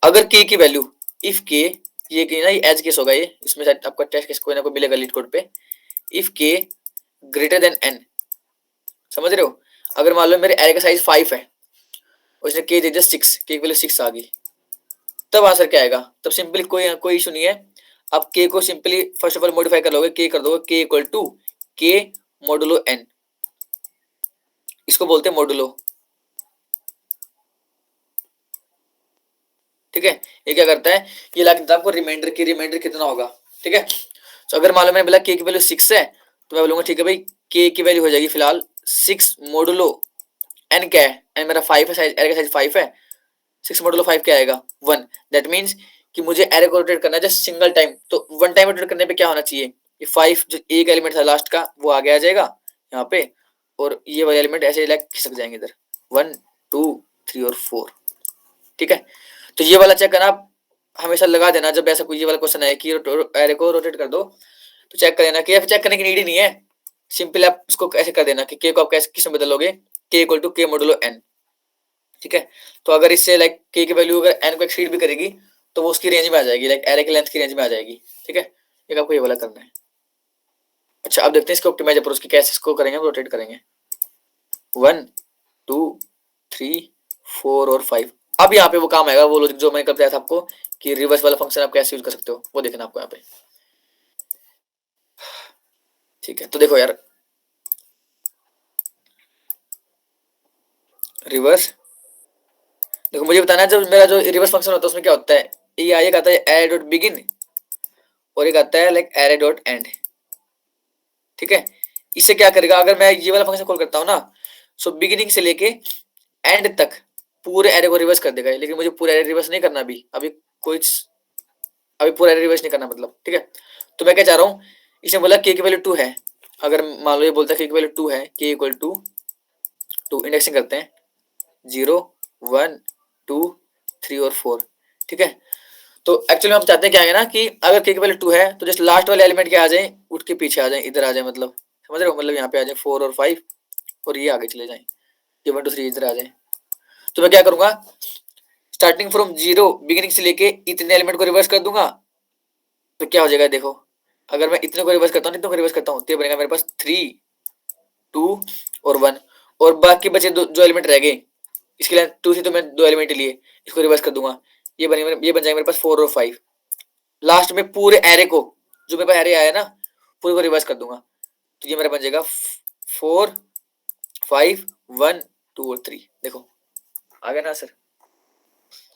अगर k की वैल्यू इफ k, ये कि ना एज केस होगा, ये इसमें शायद आपका टेस्ट केस कोई ना कोई मिलेगा लीड कोड पे। If k greater than n, समझ रहे हो, अगर मान लो मेरे एरे का साइज 5 है, उसने k दे दिया 6, k की वैल्यू 6 आ गई, तब आंसर क्या आएगा? तब सिंपली कोई इशू नहीं है, आप k को simply first of all modify कर लोगे, k कर दोगे k equal to k modulo n, इसको बोलते हैं मोडुलो, ठीक है। ये क्या करता है, ये ला के देता है आपको रिमाइंडर कितना होगा, ठीक है। तो अगर मान लो मैंने बोला k की वैल्यू 6 है, तो मैं बोलूंगा ठीक है भाई k की वैल्यू हो जाएगी फिलहाल 6 मोडुलो n, क्या है n मेरा 5 है, साइज एरे का साइज 5 है, 6 मोडुलो 5 क्या आएगा 1। दैट मीन्स कि मुझे एरे को रोटेट करना है जस्ट सिंगल टाइम, तो वन टाइम रोटेट करने पे क्या होना चाहिए, ये 5 जो एक एलिमेंट था लास्ट का वो आगे आ जाएगा यहाँ पे, और ये वाले एलिमेंट ऐसे लाइक खिसक जाएंगे इधर 1 2 3 और 4, ठीक है। तो ये वाला चेक करना आप हमेशा लगा देना, जब ऐसा कोई ये वाला क्वेश्चन आए कि एरे को रोटेट कर दो तो चेक कर देना, कि या फिर चेक करने की नीड ही नहीं है, सिंपल आप इसको ऐसे कर देना कि k को आप कैसे किस में बदलोगे, k equal to k modulo n, ठीक है। तो अगर इससे लाइक k की वैल्यू अगर n को एक्सीड भी करेगी तो वो उसकी रेंज में आ जाएगी, लाइक एरे की लेंथ की रेंज में आ जाएगी, ठीक है। एक आपको ये वाला करना है। अच्छा अब देखते हैं इसको ऑप्टिमाइज अप्रोच की कैसे इसको करेंगे, रोटेट करेंगे 1 2 3 4 और 5। अब यहाँ पे वो काम आएगा, वो लॉजिक जो मैंने कल बताया था आपको कि रिवर्स वाला फंक्शन आप कैसे यूज कर सकते हो, वो देखना आपको यहाँ पे, ठीक है। तो देखो यार, रिवर्स, देखो मुझे बताना है जब मेरा जो रिवर्स फंक्शन होता है उसमें क्या होता है, ये एक आता है एरे डॉट बिगिन और एक आता है लाइक एरे डॉट एंड, ठीक है। इससे क्या करेगा, अगर मैं ये वाला फंक्शन कॉल करता हूँ ना, सो बिगिनिंग से लेके एंड तक पूरे एरे को रिवर्स कर देगा, लेकिन मुझे पूरा एरे रिवर्स नहीं करना अभी पूरा एरे रिवर्स नहीं करना मतलब, ठीक है। तो मैं क्या चाह रहा हूँ, इसने बोला k की वैल्यू 2 है, अगर मान लो ये बोलता है k की वैल्यू 2 है, k इक्वल टू 2, इंडेक्सिंग करते हैं 0 1 2 3 और 4, ठीक है। तो एक्चुअली हम चाहते हैं क्या है ना कि अगर k की वैल्यू 2 है तो जस्ट लास्ट वाले एलिमेंट क्या आ जाए, उठ के पीछे आ जाए, इधर आ जाए, मतलब समझ रहे हो, मतलब यहाँ पे आ जाए 4 और 5 और ये आगे चले जाए, ये 1 2 3 इधर आ जाए। तो मैं क्या करूंगा, स्टार्टिंग फ्रॉम 0 बिगिनिंग से लेके इतने एलिमेंट को रिवर्स कर दूंगा, तो क्या हो जाएगा देखो, अगर मैं इतने को रिवर्स करता हूँ इतने को रिवर्स करता हूँ तो ये बनेगा मेरे पास 3 2 और 1, और बाकी बचे जो एलिमेंट रह गए, इसके लिए 2 से तो मैं 2 एलिमेंट लिए, इसको रिवर्स कर दूंगा, ये बन जाएगा मेरे पास 4 और 5। लास्ट में पूरे एरे को, जो मेरे पास एरे आया ना, पूरे को रिवर्स कर दूंगा, तो ये मेरा बन जाएगा 4 5 1 2 और 3। देखो आ गया ना सर,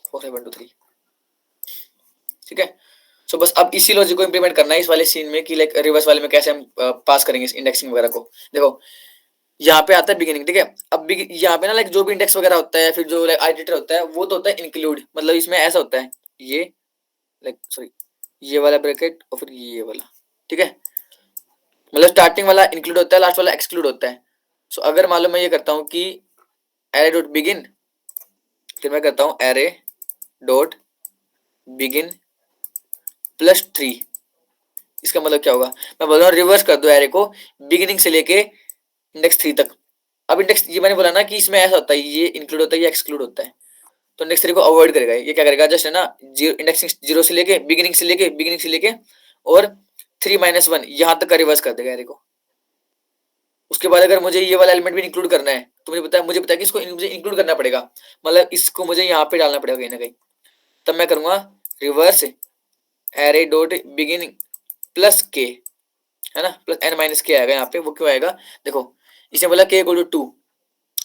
4 5 1 2 3, ठीक है। सो बस अब इसी लॉजिक को इंप्लीमेंट करना है इस वाले सीन में कि लाइक रिवर्स वाले में कैसे हम पास करेंगे इस इंडेक्सिंग वगैरह को। देखो यहाँ पे आता है बिगिनिंग, ठीक है। अब यहाँ पे ना लाइक जो भी इंडेक्स वगैरह होता है, फिर जो लाइक आइटरेटर होता है, वो तो होता है इंक्लूड, मतलब इसमें ऐसा होता है ये लाइक सॉरी ये वाला ब्रैकेट और फिर ये वाला, ठीक है। मतलब स्टार्टिंग वाला इंक्लूड होता है, लास्ट वाला एक्सक्लूड होता है। सो अगर मान लो मैं ये करता हूँ कि एरे डॉट बिगिन, फिर मैं करता हूँ एरे डॉट बिगिन प्लस 3, इसका मतलब क्या होगा, मैं बोल रहा हूँ रिवर्स कर दो एरे को बिगिनिंग से लेके इंडेक्स 3 तक। अब इंडेक्स ये मैंने बोला ना कि इसमें ऐसा होता है, ये इंक्लूड होता है या एक्सक्लूड होता है, तो इंडेक्स 3 को अवॉइड करेगा, ये क्या करेगा जस्ट है ना, इंडेक्सिंग 0 से लेके बिगिनिंग से लेके और 3 -1 यहाँ तक का रिवर्स कर देगा एरे को। उसके बाद अगर मुझे ये वाला एलिमेंट भी इंक्लूड करना है तो मुझे पता है कि इसको मुझे इंक्लूड करना पड़ेगा, मतलब इसको मुझे यहाँ पे डालना पड़ेगा कहीं ना कहीं। तब मैं करूँगा reverse array dot beginning plus के, है ना, प्लस n माइनस के आएगा यहाँ पे। वो क्यों आएगा, देखो इसने बोला k इक्वल टू 2,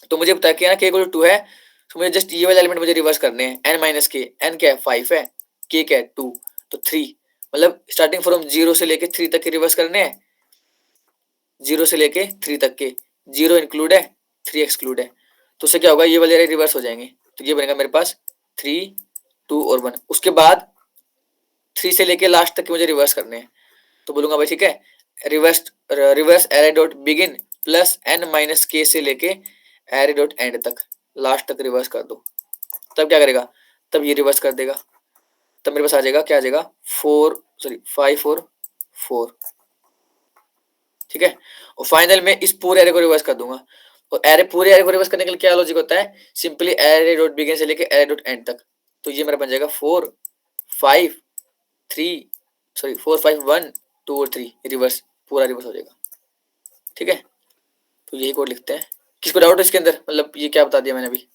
तो मुझे पता है ना k इक्वल टू 2 है, तो मुझे जस्ट ये वाले एलिमेंट मुझे रिवर्स करने हैं, n माइनस के, n क्या है 5 है, k क्या है 2, तो 3, मतलब स्टार्टिंग फ्रॉम 0 से लेके 3 तक के रिवर्स करने हैं, 0 से लेके 3 तक के, 0 इंक्लूड है 3 एक्सक्लूड है, तो उससे क्या होगा ये वाले रिवर्स हो जाएंगे, तो ये बनेगा मेरे पास 3 2 और 1। उसके बाद 3 से लेके लास्ट तक के मुझे रिवर्स करने हैं, तो बोलूंगा भाई ठीक है reverse array dot begin plus n minus के से लेके एरे डॉट एंड तक लास्ट तक रिवर्स कर दो। तब क्या करेगा, तब ये रिवर्स कर देगा, तब मेरे पास आ जाएगा क्या आ जाएगा 5 और 4, ठीक है। और फाइनल में इस पूरे एरे को रिवर्स कर दूंगा। और एरे पूरे एरे को रिवर्स करने के लिए क्या लॉजिक होता है, सिंपली एरे डॉट बिगिन से लेके एरे डॉट एंड तक। तो ये मेरा बन जाएगा 4 5 3 सॉरी 4 5 1 2 और 3 रिवर्स, पूरा रिवर्स हो जाएगा। ठीक है, तो यही कोड लिखते हैं। किसको डाउट है इसके अंदर, मतलब ये क्या बता दिया मैंने अभी?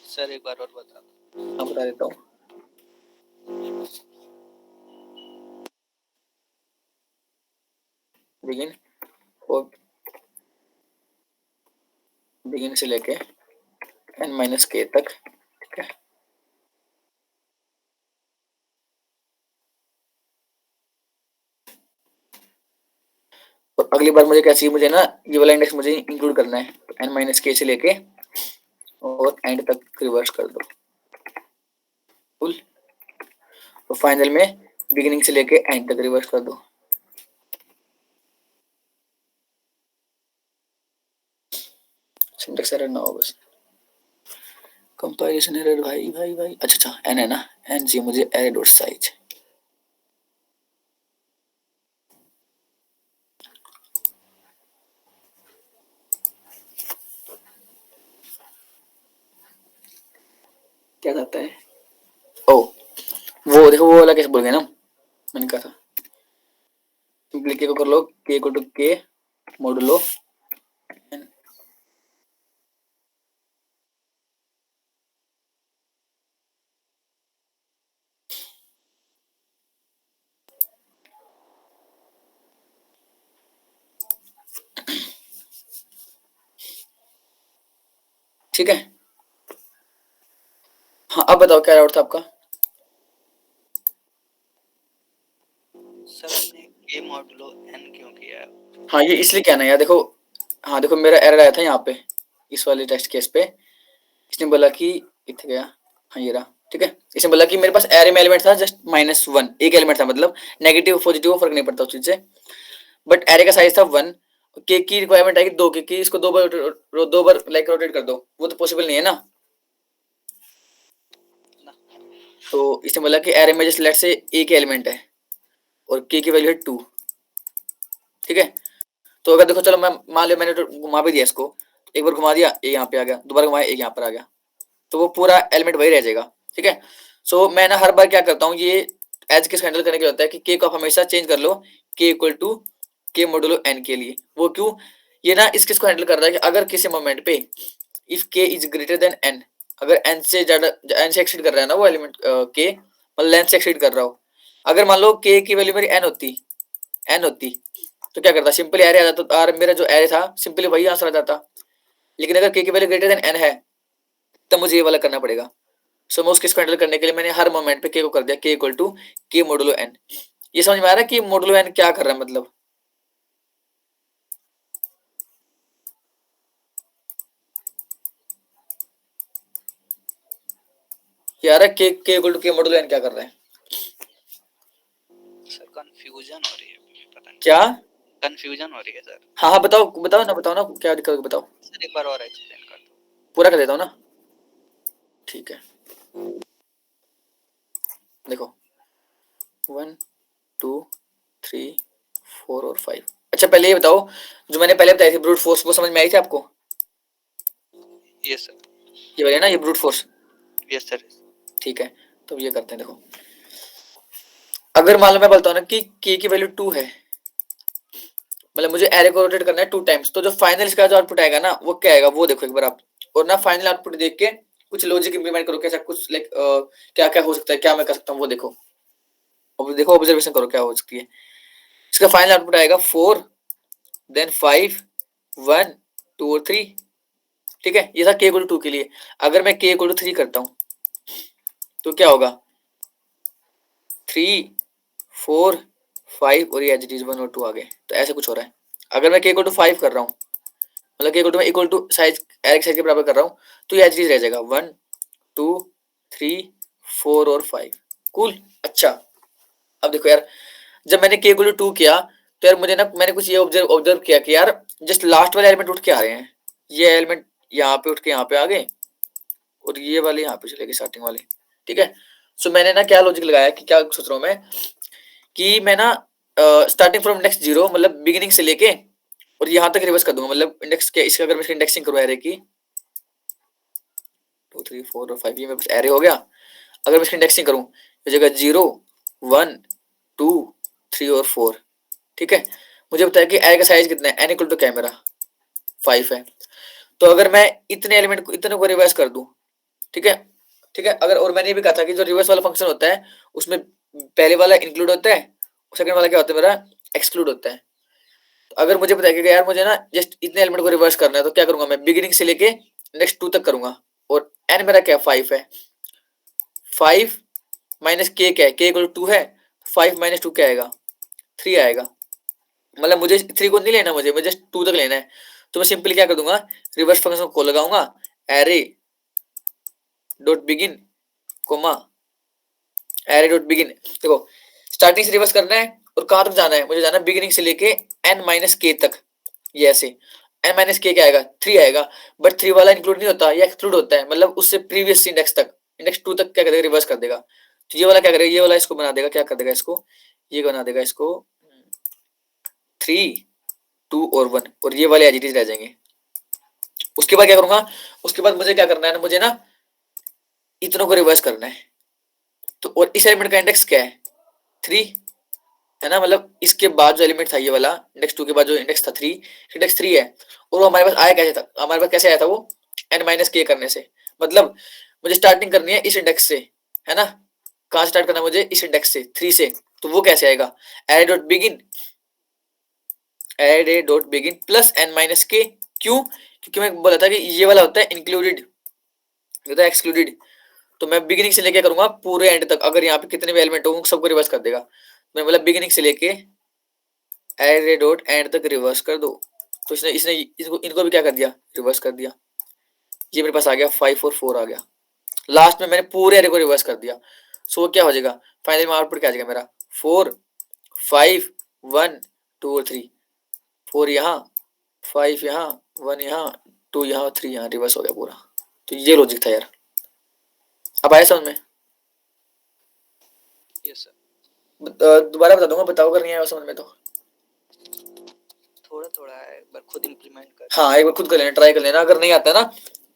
सर एक बार और बता दो। हाँ बता देता हूँ। बिगिन और बिगिन से लेके n माइनस के तक। ठीक है, और अगली बार मुझे क्या चाहिए, मुझे ना ये वाला इंडेक्स मुझे इंक्लूड करना है। तो n माइनस के से लेके और एंड तक रिवर्स कर दो फुल। तो फाइनल में बिगिनिंग से लेके एंड तक रिवर्स कर दो। सिंटैक्स एरर ना हो बस, कंपाइलेशन एरर। भाई भाई भाई, अच्छा अच्छा एन है ना, एन चाहिए मुझे एरे डॉट साइज। क्या जाता है, ओ वो देखो वो वाला कैसे बोल गया ना, मैंने कहा था सिंपली के को कर लो, के को टू के मोडुलो n। ठीक है, हाँ अब बताओ क्या डाउट था आपका? सर आपने के मॉडुलो n क्यों किया है? हाँ ये इसलिए क्या ना यार, देखो हाँ देखो मेरा एरर आया था यहाँ पे इस वाले टेस्ट केस पे। इसने बोला कि इतना गया, हाँ ये रहा। ठीक है, इसने बोला कि मेरे पास एरे में एलिमेंट था जस्ट -1, एक एलिमेंट था, मतलब नेगेटिव पॉजिटिव फर्क नहीं पड़ता उस चीज से। बट एरे का साइज था 1, के की रिक्वायरमेंट है कि 2 की इसको दो बार लाइक रोटेट कर दो, वो तो पॉसिबल नहीं है ना। तो इसने बोला कि एरे में जस्ट लेट से एक एलिमेंट है और के की वैल्यू है 2। ठीक है, तो अगर देखो चलो मैं मान लिया मैंने तो घुमा भी दिया इसको, एक बार घुमा दिया ये यहाँ पे आ गया, दोबारा घुमाया एक यहाँ पर आ गया, तो वो पूरा एलिमेंट वही रह जाएगा। ठीक है, सो मैं ना हर बार क्या करता हूँ, ये एज केस हैंडल करने के लिए होता है कि के को आप हमेशा चेंज कर लो के इक्वल टू के मॉडुलो एन के लिए। वो क्यों, ये ना इस केस को हैंडल कर रहा है कि अगर किसी मोमेंट पे इफ के इज ग्रेटर देन एन, अगर एन से ज्यादा, एन से एक्सीड कर रहा है ना वो एलिमेंट के, मतलब लेंथ से एक्सीड कर रहा हो, अगर मान लो के की वैल्यू मेरी एन होती तो क्या करता, सिंपली एरे आ जाता, तो मेरा जो एरे था सिंपली वही आंसर आ जाता। लेकिन अगर के की वैल्यू ग्रेटर देन एन है तब मुझे ये वाला करना पड़ेगा। सो मैं उस केस को हैंडल करने के लिए मैंने हर मोमेंट पे के को कर दिया के इक्वल टू के मॉडुलो एन। ये समझ में आ रहा है कि मॉडुलो एन क्या कर रहा है, मतलब यार के इक्वल टू के मॉडुलो एन क्या कर रहा है? सर कंफ्यूजन हो रही है, मुझे पता नहीं क्या कंफ्यूजन हो रही है सर। हाँ हाँ बताओ बताओ ना क्या दिक्कत है, बताओ। सर एक बार और एक्सप्लेन कर दो। पूरा कर देता हूँ ना, ठीक है। देखो 1 2 3 4 और 5। अच्छा पहले ये बताओ, जो मैंने पहले बताई थी ब्रूट फोर्स, वो समझ में आई थी आपको? Yes sir. ये वाली ना, ये ब्रूट फोर्स। Yes sir. ठीक है, तो ये करते हैं। देखो अगर मान लो मैं बोलता हूँ ना कि के की वैल्यू 2 है, मतलब मुझे एरे को रोटेट करना है 2 टाइम्स, तो जो फाइनल इसका जो आउटपुट आएगा ना वो क्या आएगा वो देखो एक बार आप, और ना फाइनल आउटपुट देख के कुछ लॉजिक इंप्लीमेंट करो, कैसा कुछ लाइक क्या क्या हो सकता है, क्या मैं कर सकता हूँ वो देखो। अब देखो ऑब्जर्वेशन करो क्या हो सकती है। इसका फाइनल आउटपुट आएगा 4 देन 5 1 2 और 3। ठीक है, ये था के इक्वल टू 2 के लिए। अगर मैं के इक्वल टू 3 करता हूँ तो क्या होगा, 3 4 5 और ये एज इट इज 1 और 2 आ गए, तो ऐसे कुछ हो रहा है। अगर मैं के इक्वल टू 5 कर रहा हूँ, मतलब के इक्वल टू मैं इक्वल टू साइज एरे के साइज के बराबर कर रहा हूँ, तो ये एज इट इज रह जाएगा 1 2 3 4 और 5। कूल। अच्छा अब देखो यार, जब मैंने के इक्वल टू 2 किया तो यार मुझे ना मैंने कुछ ये ऑब्जर्व किया कि यार जस्ट लास्ट वाले एलिमेंट उठ के आ रहे हैं, ये एलिमेंट यहाँ पे उठ के यहाँ पे आ गए और ये वाले यहाँ पे चले गए स्टार्टिंग वाले। ठीक है, सो मैंने ना क्या लॉजिक लगाया कि क्या सोच रहा हूँ मैं कि मैं ना स्टार्टिंग फ्रॉम इंडेक्स 0 मतलब बिगिनिंग से लेके और यहाँ तक रिवर्स कर दूंगा, मतलब इंडेक्स के इसका अगर मैं इंडेक्सिंग करूँ एरे की 2 3 4 और 5, ये मेरे पास एरे हो गया। अगर मैं इसकी इंडेक्सिंग करूँ तो जगह 0 1 2 3 और 4, ठीक है। मुझे बताया कि एरे का साइज कितना है, एन इक्वल टू क्या है मेरा 5 है। तो अगर मैं इतने एलिमेंट को इतने को रिवर्स कर दूं, ठीक है, ठीक है। अगर और मैंने ये भी कहा था कि जो रिवर्स वाला फंक्शन होता है उसमें पहले वाला इंक्लूड होता है, सेकंड वाला क्या होता है मेरा एक्सक्लूड होता है। तो अगर मुझे पता है कि यार मुझे ना जस्ट इतने एलिमेंट को रिवर्स करना है तो क्या करूंगा मैं बिगिनिंग से लेके नेक्स्ट 2 तक करूंगा। और एन मेरा क्या 5 है, 5 माइनस के क्या है, के इक्वल 2 है, 5 माइनस 2 क्या आएगा 3 आएगा। मतलब मुझे 3 को नहीं लेना, मुझे जस्ट 2 तक लेना है। तो मैं सिंपली क्या कर दूंगा, रिवर्स फंक्शन को लगाऊंगा array dot begin comma array dot begin. देखो स्टार्टिंग से रिवर्स करना है और कहां तक जाना है, मुझे जाना है बिगिनिंग से लेके एन माइनस के तक। ये ऐसे एन माइनस के क्या आएगा 3 आएगा, बट 3 वाला इंक्लूड नहीं होता, ये एक्सक्लूड होता है, मतलब उससे प्रीवियस इंडेक्स तक इंडेक्स 2 तक क्या कर देगा रिवर्स कर देगा। तो ये वाला क्या करेगा, ये वाला इसको बना देगा, क्या कर देगा इसको, ये बना देगा इसको 3 2 और 1, और ये वाले एज इट इज रह जाएंगे। उसके बाद क्या करूंगा, उसके बाद मुझे क्या करना है ना, मुझे ना इतनों को रिवर्स करना है। तो और इस एलिमेंट का इंडेक्स क्या है 3 है ना, मतलब इसके बाद जो एलिमेंट था ये वाला इंडेक्स 2 के बाद जो इंडेक्स था 3, इंडेक्स 3 है। और वो हमारे पास आया कैसे था, हमारे पास कैसे आया था वो n माइनस के करने से। मतलब मुझे स्टार्टिंग करनी है इस इंडेक्स से, है ना, कहाँ स्टार्ट करना है मुझे इस इंडेक्स से 3 से। तो वो कैसे आएगा array dot begin plus n minus के। क्यों, क्योंकि मैं बोला था कि ये वाला होता है इंक्लूडेड, ये होता है एक्सक्लूडेड। तो मैं बिगिनिंग से लेके करूंगा पूरे एंड तक, अगर यहाँ पे कितने भी एलिमेंट होंगे सबको रिवर्स कर देगा। मैं मतलब बिगिनिंग से लेके एरे डॉट एंड तक रिवर्स कर दो। तो इसने इसने इसको इनको भी क्या कर दिया रिवर्स कर दिया। ये मेरे पास आ गया 5 और 4 आ गया, लास्ट में मैंने पूरे एरे को रिवर्स कर दिया। सो क्या हो जाएगा फाइनली में आउटपुट क्या आ जाएगा मेरा 4 5 1 2 और 3, 4 यहाँ 5 यहाँ 1 यहाँ 2 यहाँ 3 यहाँ, रिवर्स हो गया पूरा। तो ये लॉजिक था यार, अब आया समझ में। Yes sir. दोबारा बता दूंगा, बताओ अगर नहीं आया समझ में तो। थोड़ा थोड़ा है, एक बार खुद इम्प्लीमेंट कर। हाँ एक बार खुद कर लेना, ट्राई कर लेना, अगर नहीं आता ना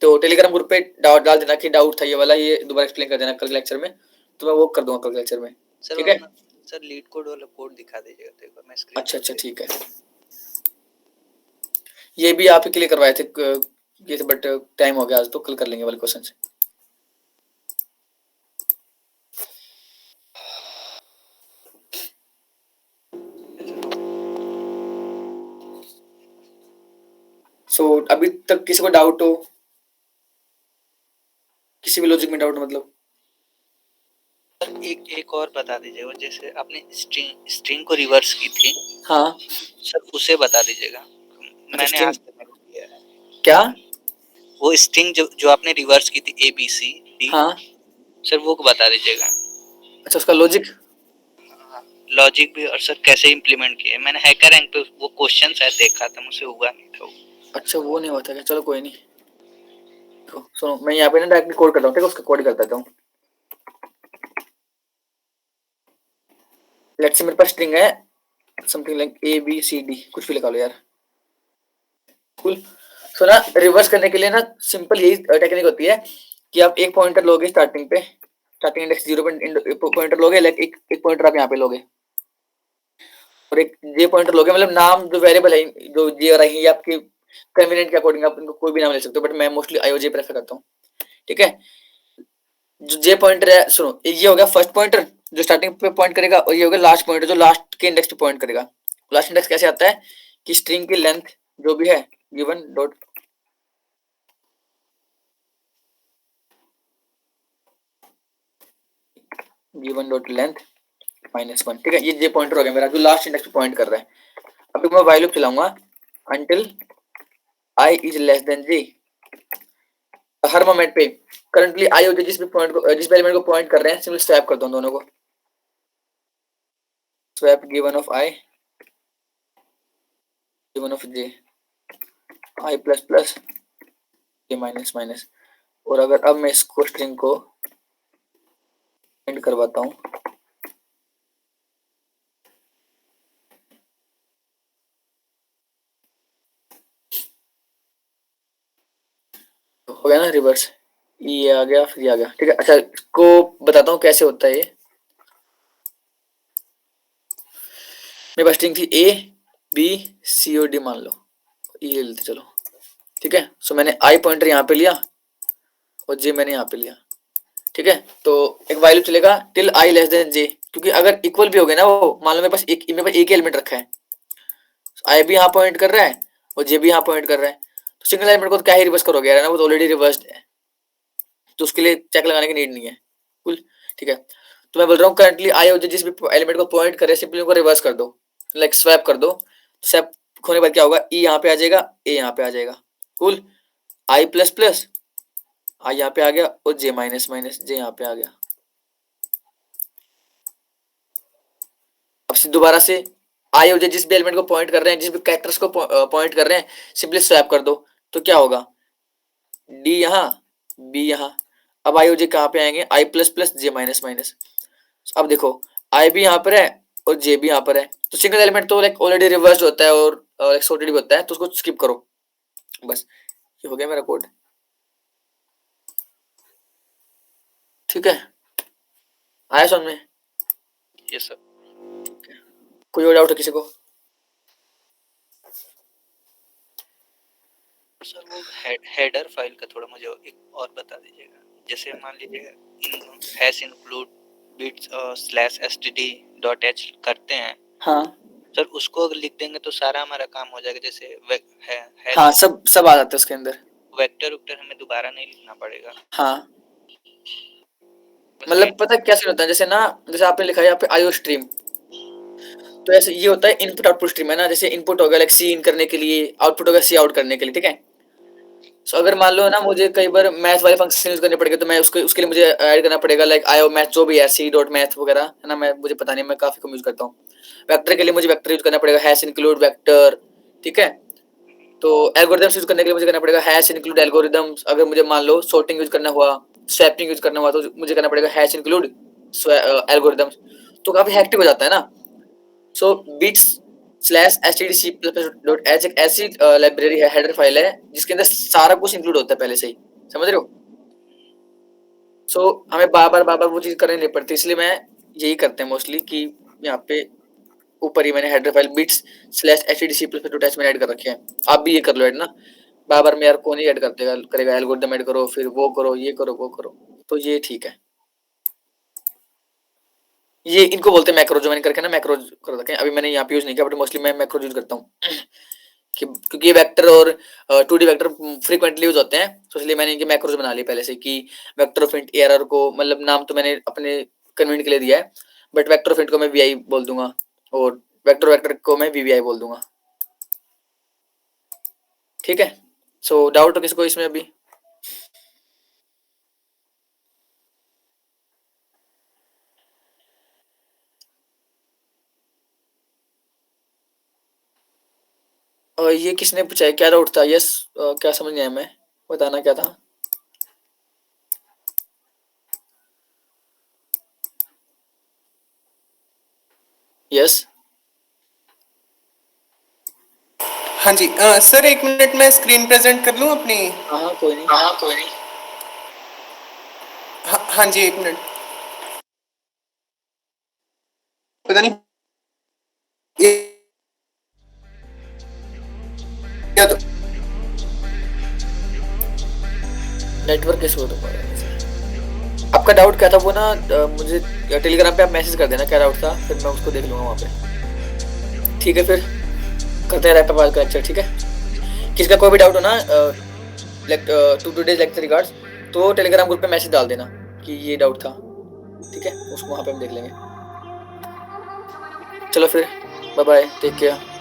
तो टेलीग्राम ग्रुप पे डाउट डाल देना कि डाउट था ये वाला, ये दोबारा एक्सप्लेन कर देना कल के लेक्चर में, तो मैं वो कर दूंगा कल के लेक्चर में, सर ठीक है। अपना सर लीड कोड वाला कोड दिखा दीजिएगा तो एक बार मैं स्क्रीन। अच्छा अच्छा ठीक है, ये भी आप ही के लिए करवाए थे ये, बट टाइम हो गया आज, तो कल कर लेंगे वाले क्वेश्चन। सो अभी तक किसी को डाउट हो, किसी भी लॉजिक में डाउट मतलब। सर एक और बता दीजिएगा, जैसे आपने स्ट्रिंग को रिवर्स की थी। हाँ सर उसे बता दीजिएगा, मैंने string- आज तक नहीं किया है। क्या, वो स्ट्रिंग जो आपने रिवर्स की थी ABCD, हाँ सर वो बता दीजिएगा। अच्छा उसका लॉजिक, लॉजिक भी, और सर कैसे इम्प्लीमेंट किए। मैंने हैकर रैंक पे वो क्वेश्चन शायद देखा था, मुझसे हुआ नहीं था वो। अच्छा वो नहीं होता क्या, चलो कोई नहीं। देखो सुनो मैं यहाँ पे ना डायरेक्टली कोड करता हूँ, ठीक है, उसका कोड कर देता हूँ। लेट्स से मेरे पास स्ट्रिंग है समथिंग लाइक ABCD, कुछ भी लगा लो यार, कूल। सो ना रिवर्स करने के लिए ना सिंपल यही टेक्निक होती है कि आप एक पॉइंटर लोगे स्टार्टिंग पे, स्टार्टिंग इंडेक्स 0 पॉइंटर लोगे, लाइक एक पॉइंटर आप यहाँ पे लोगे और एक जे पॉइंटर लोगे, मतलब नाम जो वेरिएबल है जो जे और आई है, ये आपके कन्वीनियंट के अकॉर्डिंग आप इनको कोई भी नाम ले सकते हो, बट मैं मोस्टली IOJ प्रेफर करता हूँ, ठीक है। जो जे पॉइंटर है सुनो, ये हो गया फर्स्ट पॉइंटर जो स्टार्टिंग पे पॉइंट करेगा, और ये हो गया लास्ट पॉइंटर जो लास्ट के इंडेक्स पे पॉइंट करेगा। लास्ट इंडेक्स कैसे आता है कि स्ट्रिंग की लेंथ जो भी है गिवन डॉट लेंथ -1, ठीक है। ये जे पॉइंटर हो गया मेरा जो लास्ट इंडेक्स पे पॉइंट कर रहा है। अभी मैं व्हाइल लूप चलाऊंगा until I is less then j, her moment पे करंटली I और j जिस भी पॉइंट को जिस भी एलिमेंट को पॉइंट कर रहे हैं सिंपल स्वैप कर दो दोनों को, swap given of I given of j I plus plus j minus minus. और अगर अब मैं इसको स्ट्रिंग को एंड करवाता हूँ। हो गया ना रिवर्स, ये आ गया फिर ये आ गया, ठीक है। अच्छा इसको बताता हूँ कैसे होता है ये। मेरे पास स्ट्रिंग थी ए बी सी और डी, मान लो ये ले लेते चलो, ठीक है। सो मैंने आई पॉइंटर यहाँ पे लिया और जे मैंने यहाँ पे लिया, ठीक है। तो एक वाइल चलेगा टिल आई लेस देन जे, क्योंकि अगर इक्वल भी हो गया ना वो, मान लो मेरे पास एक ही एलिमेंट रखा है, आई भी यहाँ पॉइंट कर रहा है और जे भी यहाँ पॉइंट कर रहा है, तो सिंगल एलिमेंट को तो क्या ही रिवर्स करोगे यार, ना वो तो ऑलरेडी रिवर्स्ड है, तो उसके लिए चेक लगाने की नीड नहीं है। कुल, ठीक है। तो मैं बोल रहा हूँ करंटली आई और जे जिस भी एलिमेंट को पॉइंट करे सिंपली उनको रिवर्स कर दो, लाइक स्वैप कर दो। स्वैप होने के बाद क्या होगा, ई यहाँ पे आ जाएगा, ए यहाँ पे आ जाएगा। कुल, आई प्लस प्लस आई यहाँ पे आ गया और जे माइनस माइनस जे यहाँ पे आ गया। अब से दोबारा से आई और जे जिस भी एलिमेंट को पॉइंट कर रहे हैं, जिस भी कैरेक्टर्स को पॉइंट कर रहे हैं, सिंपली स्वैप कर दो, तो क्या होगा, डी यहाँ बी यहाँ। अब आई और जे कहाँ पे आएंगे, आई प्लस प्लस जे माइनस माइनस। अब देखो आई भी यहाँ पर है और जे भी यहाँ पर है, तो सिंगल एलिमेंट तो लाइक ऑलरेडी रिवर्स्ड होता है और सॉर्टेड भी होता है, तो उसको स्किप करो बस। ये हो गया मेरा कोड, ठीक है। आया समझ में? Yes sir. कोई और डाउट है किसी को? सर वो हेडर फाइल का थोड़ा मुझे एक और बता दीजिएगा। जैसे मान लीजिए hash include bits slash std.h करते हैं, हाँ सर उसको अगर लिख देंगे तो सारा हमारा काम हो जाएगा। जैसे हाँ, सब आ जाता है उसके अंदर, वेक्टर हमें दोबारा नहीं लिखना पड़ेगा। हाँ। मतलब पता है क्या सीन होता है, जैसे ना, जैसे आपने लिखा है यहाँ पे आईओ स्ट्रीम, तो ऐसे ये होता है इनपुट आउटपुट स्ट्रीम है ना। जैसे इनपुट हो गया लाइक सी इन करने के लिए, आउटपुट हो गया सी आउट करने के लिए, ठीक है। सो अगर मान लो ना मुझे कई बार मैथ वाले फंक्शन यूज करने पड़ेंगे, तो मैं उसके लिए मुझे ऐड करना पड़ेगा लाइक आईओ मैथ जो भी है, सी डॉट मैथ वगैरह है ना, मैं मुझे पता नहीं, मैं काफी कम यूज करता हूँ। वेक्टर के लिए मुझे वेक्टर यूज करना पड़ेगा, हैश इंक्लूड वेक्टर, ठीक है। तो एल्गोरिथम्स यूज करने के लिए मुझे करना पड़ेगा हैश इंक्लूड एल्गोरिथम्स। अगर मुझे मान लो सॉर्टिंग यूज करना हुआ, स्वैपिंग यूज करना हुआ, तो मुझे करना पड़ेगा हैश इंक्लूड एल्गोरिथम्स। तो काफी हेक्टिक हो जाता है ना। सो बिट्स स्लैश stdc++.h एक ऐसी लाइब्रेरी है, हेडर फाइल है, जिसके अंदर सारा कुछ इंक्लूड होता है पहले से ही, समझ रहे हो। सो हमें बार बार वो चीज करनी नहीं पड़ती, इसलिए मैं यही करते हैं मोस्टली कि यहाँ पे ऊपर ही मैंने header file bits slash stdc++.h में ऐड कर रखे हैं। आप भी ये कर लो ऐड ना, बार में यार कौन ही ऐड करेगा, एल्गोरिथम ऐड करो, फिर वो करो, ये करो, वो करो, तो ये ठीक है। ये इनको बोलते हैं मैक्रो, जो मैंने करके ना मैक्रो कर रखे हैं। अभी मैंने यहाँ पे यूज नहीं किया, बट मोस्टली मैं मैक्रो यूज करता हूँ क्योंकि ये वेक्टर और 2D वेक्टर फ्रीक्वेंटली यूज होते हैं, तो इसलिए मैंने इनके मैक्रोज बना लिए पहले से कि वेक्टर ऑफ इंट एरर को, मतलब नाम तो मैंने अपने कन्वीनियंट के लिए दिया है, बट वेक्टर ऑफ इंट को मैं वी बोल दूंगा और वेक्टर को मैं वी बोल दूंगा, ठीक है। सो डाउट हो किसको इसमें अभी? और ये किसने पूछा है, क्या डाउट था? यस, क्या समझ नहीं आया, मैं बताना क्या था। यस हाँ जी सर, 1 मिनट मैं स्क्रीन प्रेजेंट कर लूँ अपनी। हाँ कोई नहीं, हाँ जी 1 मिनट। पता नहीं ये क्या तो नेटवर्क इशू हो तुम्हारा। आपका डाउट क्या था वो ना, मुझे टेलीग्राम पे आप मैसेज कर देना क्या डाउट था, फिर मैं उसको देख लूंगा वहाँ पे, ठीक है। फिर करते हैं रैप अप आज का लेक्चर, ठीक है। किसका कोई भी डाउट हो ना टुडेज लेक्चर रिगार्ड्स, तो टेलीग्राम ग्रुप पे मैसेज डाल देना कि ये डाउट था, ठीक है। उसको वहाँ पे हम देख लेंगे। चलो फिर, बाय बाय, टेक केयर।